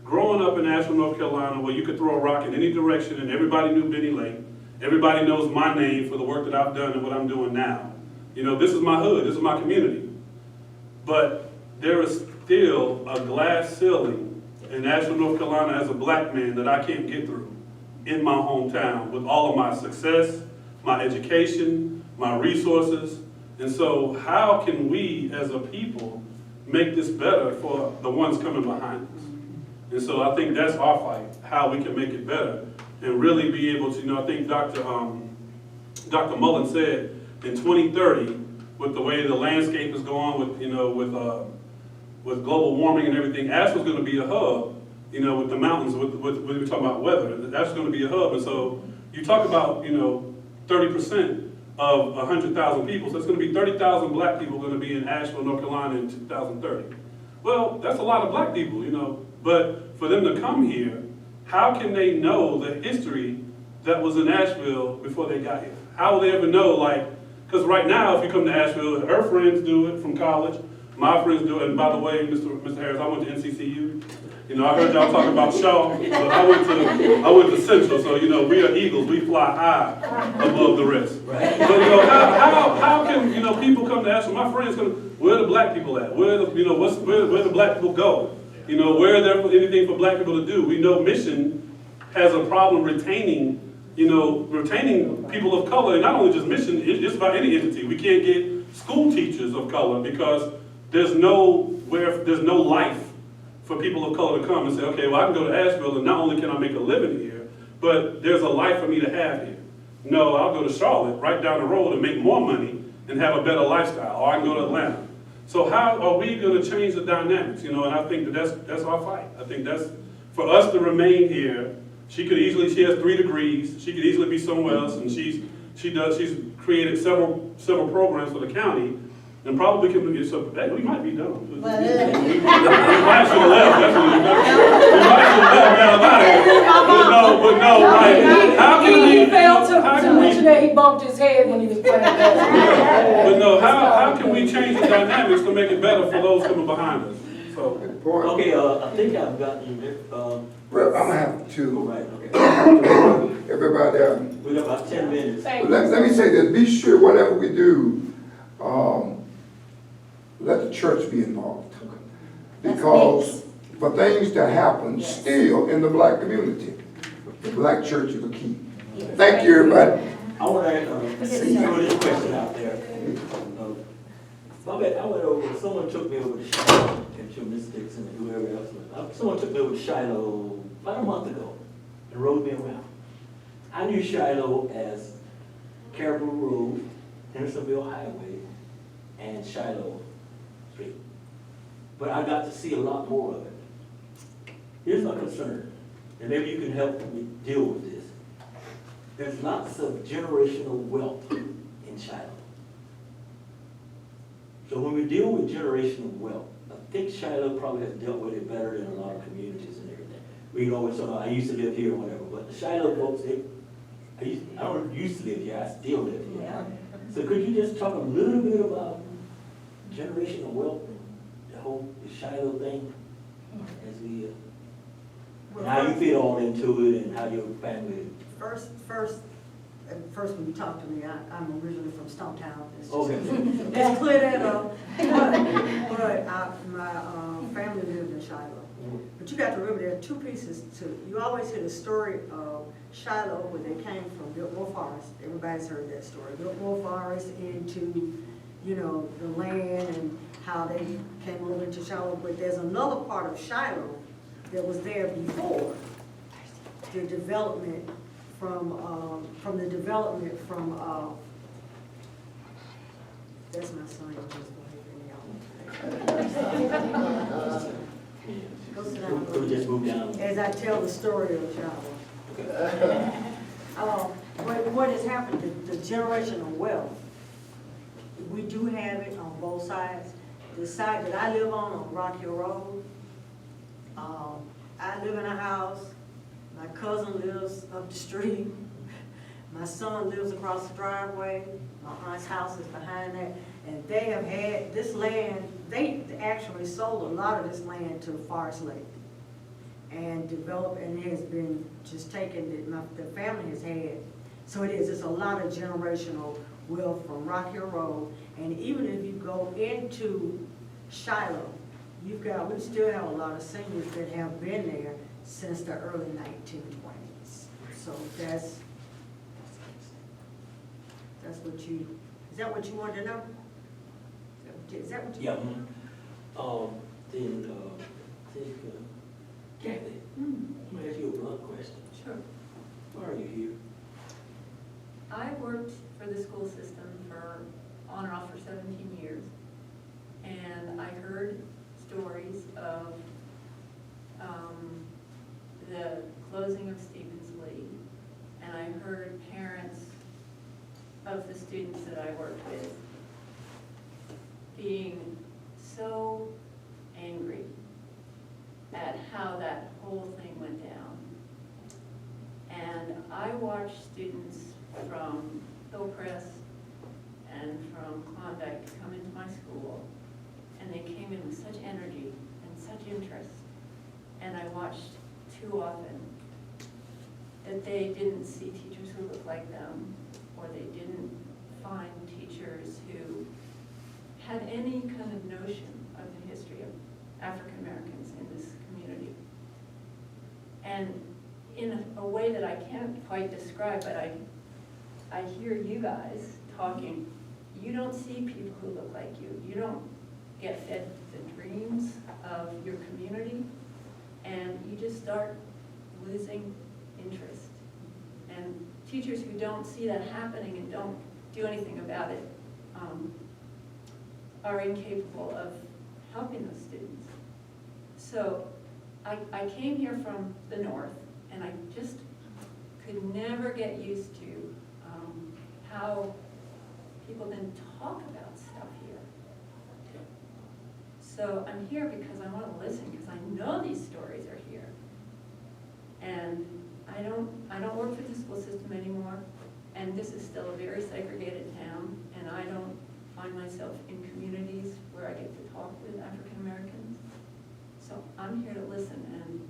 Speaker 3: growing up in Asheville, North Carolina, where you could throw a rock in any direction and everybody knew Benny Lake, everybody knows my name for the work that I've done and what I'm doing now. You know, this is my hood, this is my community. But there is still a glass ceiling in Asheville, North Carolina as a black man that I can't get through in my hometown with all of my success, my education, my resources. And so how can we as a people make this better for the ones coming behind us? And so I think that's our fight, how we can make it better and really be able to, you know, I think Dr. Mullen said in 2030, with the way the landscape is going, with, you know, with global warming and everything, Asheville's going to be a hub, you know, with the mountains, with when we talk about weather, Asheville's going to be a hub. And so you talk about, you know, 30% of 100,000 people, so it's going to be 30,000 black people going to be in Asheville, North Carolina in 2030. Well, that's a lot of black people, you know, but for them to come here, how can they know the history that was in Asheville before they got here? How will they ever know, like, because right now, if you come to Asheville, her friends do it from college, my friends do it, and by the way, Mr. Harris, I went to NCCU. You know, I heard y'all talking about Shaw, but I went to Central, so, you know, we are eagles, we fly high above the rest. But, you know, how can, you know, people come to Asheville, my friends come, where are the black people at? Where the, you know, where the black people go? You know, where are there anything for black people to do? We know Mission has a problem retaining people of color, and not only just Mission, it's about any entity. We can't get school teachers of color because there's no life for people of color to come and say, okay, well, I can go to Asheville and not only can I make a living here, but there's a life for me to have here. No, I'll go to Charlotte, right down the road, and make more money and have a better lifestyle, or I can go to Atlanta. So how are we going to change the dynamics? You know, and I think that's our fight. I think that's for us to remain here She has 3 degrees, she could easily be somewhere else, and she's created several programs for the county, and probably can get some, we might be done. We might should have left, that's what we might should have left, but no, right, how can we?
Speaker 14: He failed
Speaker 3: how
Speaker 14: to
Speaker 3: can we-
Speaker 14: mention that he bumped his head when he was playing basketball.
Speaker 3: But no, how can we change the dynamics to make it better for those coming behind us? So,
Speaker 4: Good point.
Speaker 2: Okay, I think I've gotten you,
Speaker 4: Well, I'm gonna have
Speaker 2: go
Speaker 4: to,
Speaker 2: right, okay.
Speaker 4: everybody,
Speaker 2: We got about 10 minutes.
Speaker 4: let me say this, be sure whatever we do, let the church be involved. Because for things to happen still in the black community, the black church is the key. Thank you, everybody.
Speaker 2: I want to throw this question out there. I went over, someone took me over to Shiloh, and to Miss Dixon and whoever else was. Someone took me over to Shiloh about a month ago and rode me around. I knew Shiloh as Caribou Road, Hendersonville Highway, and Shiloh Street. But I got to see a lot more of it. Here's my concern, and maybe you can help me deal with this. There's lots of generational wealth in Shiloh. So when we deal with generational wealth, I think Shiloh probably has dealt with it better than a lot of communities and everything. We know it's, I used to live here or whatever, but the Shiloh folks, I don't used to live here, I still live here.
Speaker 14: Yeah.
Speaker 2: So could you just talk a little bit about generational wealth, the whole Shiloh thing, as we, and how you fit all into it and how your family.
Speaker 15: First when you talk to me, I'm originally from Stonetown. It's just-
Speaker 2: Okay.
Speaker 15: It's clear that, but my family lived in Shiloh. But you got to remember, there are 2 pieces to, you always hear the story of Shiloh where they came from Biltmore Forest. Everybody's heard that story. Biltmore Forest into, the land and how they came over into Shiloh. But there's another part of Shiloh that was there before the development from the development from, that's my son, Go sit down.
Speaker 2: Could we just move down?
Speaker 15: As I tell the story of Shiloh. What has happened, the generational wealth, we do have it on both sides. The side that I live on Rock Hill Road, I live in a house. My cousin lives up the street. My son lives across the driveway. My aunt's house is behind that. And they have had this land, they actually sold a lot of this land to Forest Lake and developed, and it has been just taken, the family has had. So it's a lot of generational wealth from Rock Hill Road. And even if you go into Shiloh, we still have a lot of seniors that have been there since the early 1920s. So that's what is that what you wanted to know? Is that what you?
Speaker 2: Yeah. Kathy, let me ask you a blunt question.
Speaker 10: Sure.
Speaker 2: Why are you here?
Speaker 10: I worked for the school system for on and off for 17 years, and I heard stories of the closing of Stevens Lee, and I heard parents of the students that I worked with being so angry at how that whole thing went down. And I watched students from Hillcrest and from Klondike come into my school, and they came in with such energy and such interest. And I watched too often that they didn't see teachers who looked like them, or they didn't find teachers who had any kind of notion of the history of African Americans in this community. And in a way that I can't quite describe, but I hear you guys talking, you don't see people who look like you. You don't get fed the dreams of your community, and you just start losing interest. And teachers who don't see that happening and don't do anything about it are incapable of helping those students. So I came here from the north, And I just could never get used to how people then talk about stuff here. So I'm here because I want to listen, because I know these stories are here. And I don't work for the school system anymore, and this is still a very segregated town, and I don't find myself in communities where I get to talk with African Americans. So I'm here to listen, and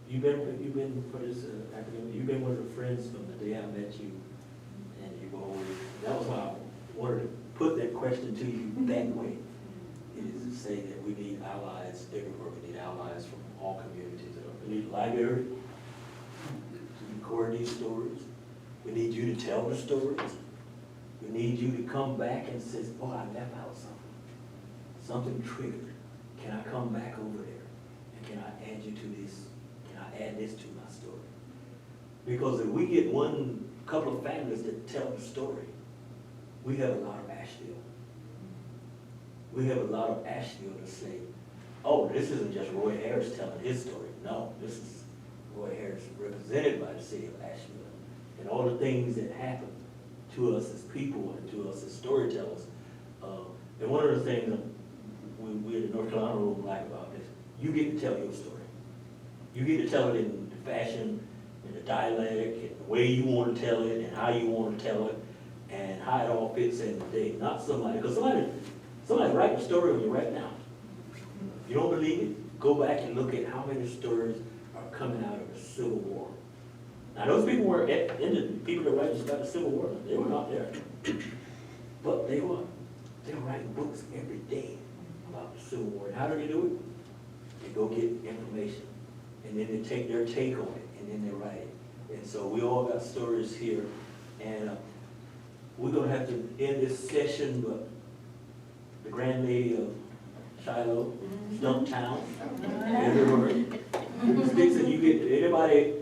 Speaker 2: You've been for this, you've been one of the friends from the day I met you, and you've always, that was why I wanted to put that question to you that way. It is to say that we need allies everywhere, we need allies from all communities. We need a library to record these stories. We need you to tell the stories. We need you to come back and say, oh, I left out something. Something triggered. Can I come back over there? And can I add you to this? Can I add this to my story? Because if we get one couple of families that tell the story, we have a lot of Asheville. We have a lot of Asheville to say, oh, this isn't just Roy Harris telling his story. No, this is Roy Harris represented by the city of Asheville. And all the things that happen to us as people and to us as storytellers. And one of the things that we in the North Carolina room like about this, you get to tell your story. You get to tell it in the fashion, in the dialect, and the way you want to tell it, and how you want to tell it, and how it all fits in the day. Not somebody, because somebody's writing a story on you right now. You don't believe it? Go back and look at how many stories are coming out of the Civil War. Now, those people were in the people that write about the Civil War. They were not there, but they were writing books every day about the Civil War. And how do they do it? They go get information, and then they take their take on it, and then they write it. And so we all got stories here, and we're gonna have to end this session, but the Grand Lady of Shiloh, Stumptown, everywhere. Ms. Dixon, you get, anybody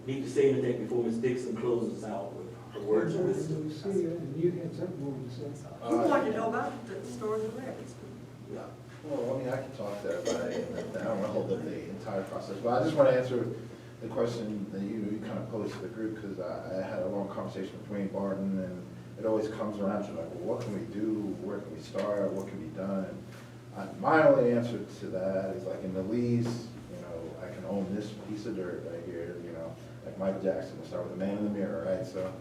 Speaker 2: need to say anything before Ms. Dixon closes us out with her words of wisdom?
Speaker 7: See you, and you had something more to say.
Speaker 15: You wanted to know about the stories of rabbits.
Speaker 8: Yeah, well, I mean, I can talk to everybody, and I don't want to hold up the entire process, but I just want to answer the question that you kind of posed to the group, because I had a long conversation with Dwayne Barton, and it always comes around to like, well, what can we do, where can we start, what can be done? My only answer to that is like in the lease, you know, I can own this piece of dirt right here, you know, like Michael Jackson, we'll start with the man in the mirror, right? So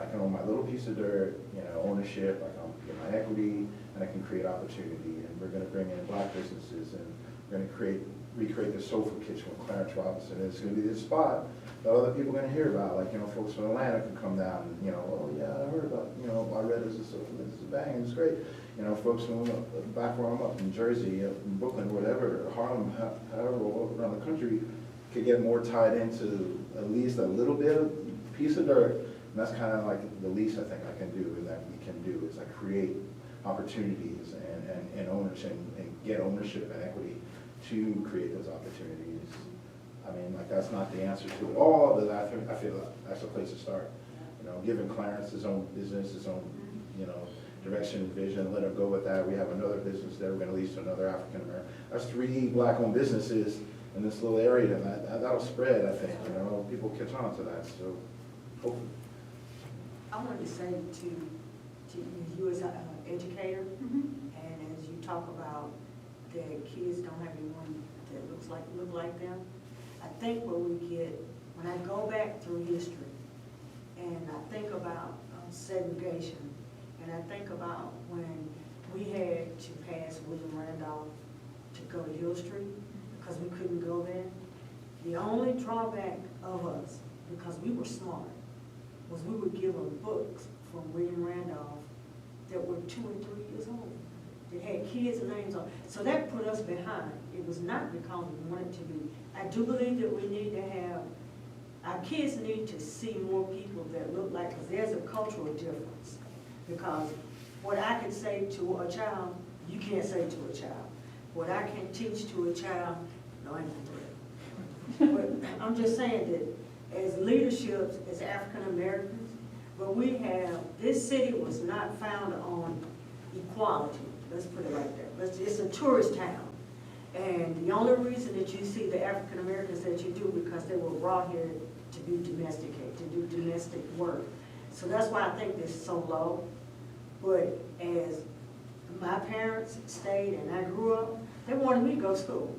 Speaker 8: I can own my little piece of dirt, you know, ownership, I can get my equity, and I can create opportunity. And we're gonna bring in Black businesses, and we're gonna recreate the Soulful Kitchen with Clarence Robinson. It's gonna be this spot that other people are gonna hear about, like, you know, folks from Atlanta can come down and, you know, oh yeah, I heard about, you know, I read this is a bang, it's great. You know, folks from back where I'm up in Jersey, in Brooklyn, whatever, Harlem, however, all around the country, could get more tied into at least a little bit of piece of dirt. And that's kind of like the least I think I can do, and that we can do, is like create opportunities and ownership and get ownership and equity to create those opportunities. I mean, like, that's not the answer to it all, but I feel like that's a place to start. You know, giving Clarence his own business, his own, you know, direction and vision, let him go with that. We have another business there, we're gonna lease to another African American. That's 3 Black-owned businesses in this little area, and that'll spread, I think, you know, people catch on to that, so hopefully.
Speaker 15: I wanted to say to you as an educator, and as you talk about that kids don't have anyone that look like them, I think when I go back through history, and I think about segregation, and I think about when we had to pass William Randolph to go to Hill Street, because we couldn't go there, the only drawback of us, because we were smart, was we would give them books from William Randolph that were 2 and 3 years old, that had kids' names on. So that put us behind. It was not because we wanted to be. I do believe that we need to have, our kids need to see more people that look like, because there's a cultural difference. Because what I can say to a child, you can't say to a child. What I can teach to a child, no, I can't do it. But I'm just saying that as leaderships, as African Americans, but we have, this city was not founded on equality. Let's put it like that. It's a tourist town. And the only reason that you see the African Americans that you do, because they were brought here to be domesticated, to do domestic work. So that's why I think this is so low. But as my parents stayed and I grew up, they wanted me to go to school.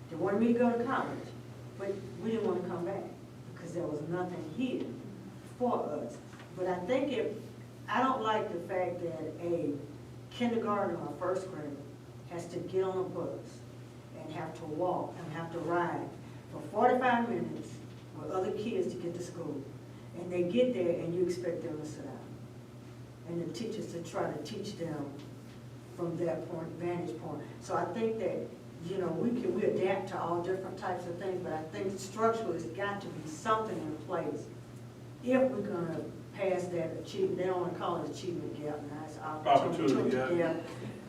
Speaker 15: They wanted me to go to college. But we didn't want to come back because there was nothing here for us. But I think I don't like the fact that a kindergarten or first grader has to get on a bus and have to walk and have to ride for 45 minutes with other kids to get to school. And they get there and you expect them to sit down. And the teachers to try to teach them from that vantage point. So I think that, you know, we adapt to all different types of things, but I think structurally it's got to be something in place if we're gonna pass that achievement. They don't wanna call it achievement gap now, it's opportunity gap,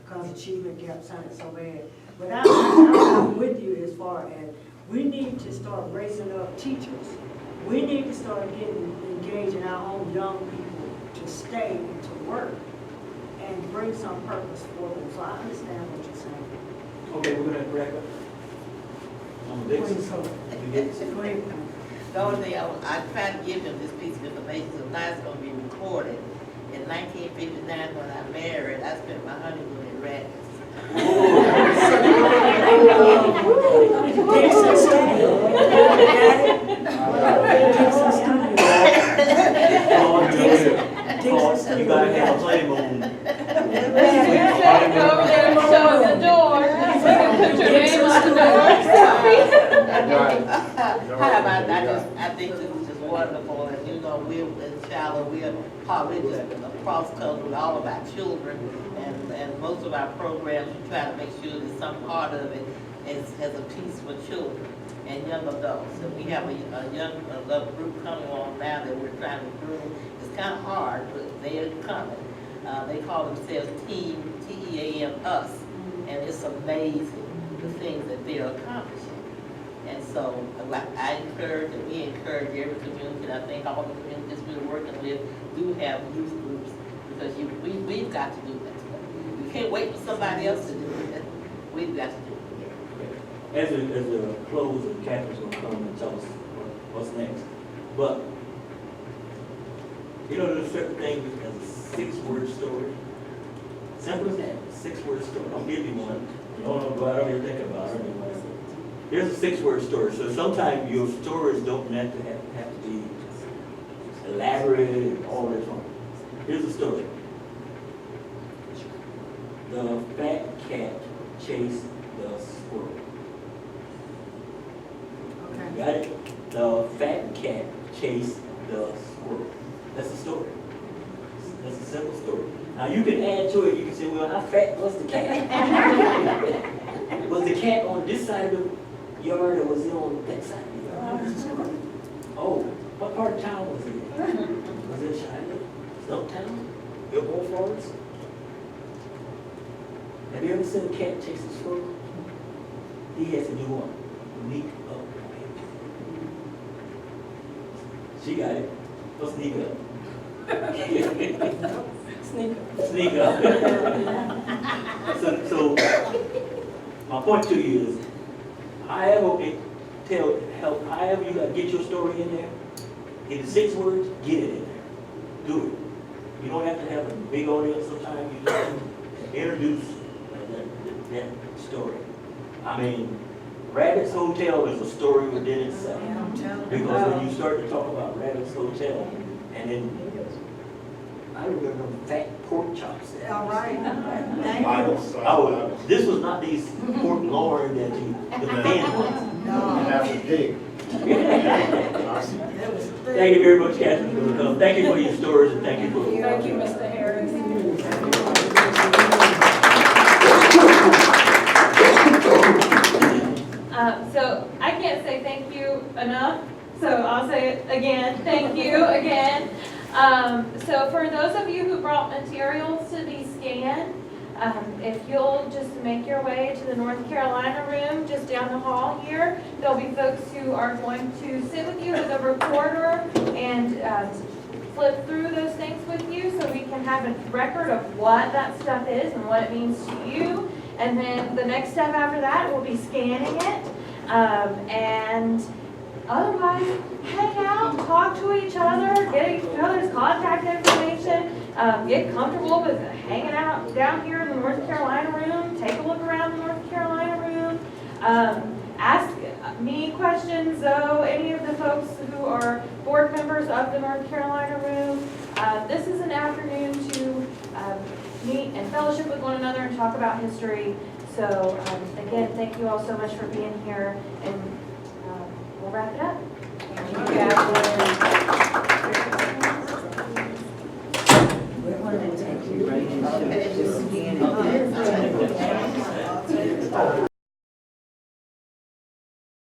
Speaker 15: because achievement gap sounded so bad. But I'm with you as far as we need to start raising up teachers. We need to start getting engaged in our own young people to stay and to work and bring some purpose for them. So I understand what you're saying.
Speaker 2: Okay, we're gonna wrap up. I'm Dixon. You Dixon?
Speaker 9: The only thing I tried to give them this piece of information, so now it's gonna be recorded. In 1959, when I married, I spent my honeymoon in Radness.
Speaker 15: Dixon Studio.
Speaker 2: You gotta have a honeymoon.
Speaker 13: Go over there and show us the door. We can put your name on the door.
Speaker 9: How about I think this is just wonderful, and you know, we're in Charlotte, we're just across country with all of our children, and most of our programs, we try to make sure that some part of it has a piece for children and young adults. And we have a young adult group coming on now that we're trying to groom. It's kind of hard, but they're coming. They call themselves Team, T-E-A-M, Us, and it's amazing the things that they're accomplishing. And so I encourage, and we encourage every community, and I think all the communities we're working with do have youth groups, because we've got to do that. We can't wait for somebody else to do it. We've got to do it.
Speaker 2: As a close, and Catherine's gonna come and tell us what's next. But, you know, there's certain things as a 6-word story. Simple as that, 6-word story. I'll give you one. You don't know, go out here and think about it. Here's a 6-word story. So sometimes your stories don't have to be elaborate and all that fun. Here's the story. The fat cat chased the squirrel.
Speaker 15: Okay.
Speaker 2: Got it? The fat cat chased the squirrel. That's the story. That's a simple story. Now you can add to it, you can say, well, how fat was the cat? Was the cat on this side of the yard or was it on that side of the yard? Oh, what part of town was it in? Was it Shiloh? Stumptown? Gilmore Forest? Have you ever seen a cat chase a squirrel? He has to do what? Sneak up. She got it. Go sneak up. Sneak up. So my point to you is, however you gotta get your story in there, in the 6 words, get it in there. Do it. You don't have to have a big audience sometimes, you just introduce that story. I mean, Rabbit's Hotel is a story within itself. Because when you start to talk about Rabbit's Hotel, and then I remember them fat pork chops.
Speaker 15: All right. Thank you.
Speaker 2: This was not these pork loin that the thin ones.
Speaker 15: No.
Speaker 8: That's a pig.
Speaker 2: Thank you very much, Catherine, for coming. Thank you for your stories and thank you for.
Speaker 10: Thank you, Mr. Harris.
Speaker 13: So I can't say thank you enough, so I'll say it again. Thank you again. So for those of you who brought materials to be scanned, if you'll just make your way to the North Carolina room just down the hall here, there'll be folks who are going to sit with you with a recorder and flip through those things with you so we can have a record of what that stuff is and what it means to you. And then the next step after that will be scanning it. And otherwise, hang out, talk to each other, get each other's contact information, get comfortable with hanging out down here in the North Carolina room, take a look around the North Carolina room, ask me questions, though, any of the folks who are board members of the North Carolina room. This is an afternoon to meet and fellowship with one another and talk about history. So again, thank you all so much for being here, and we'll wrap it up.
Speaker 5: Thank you, Kathleen.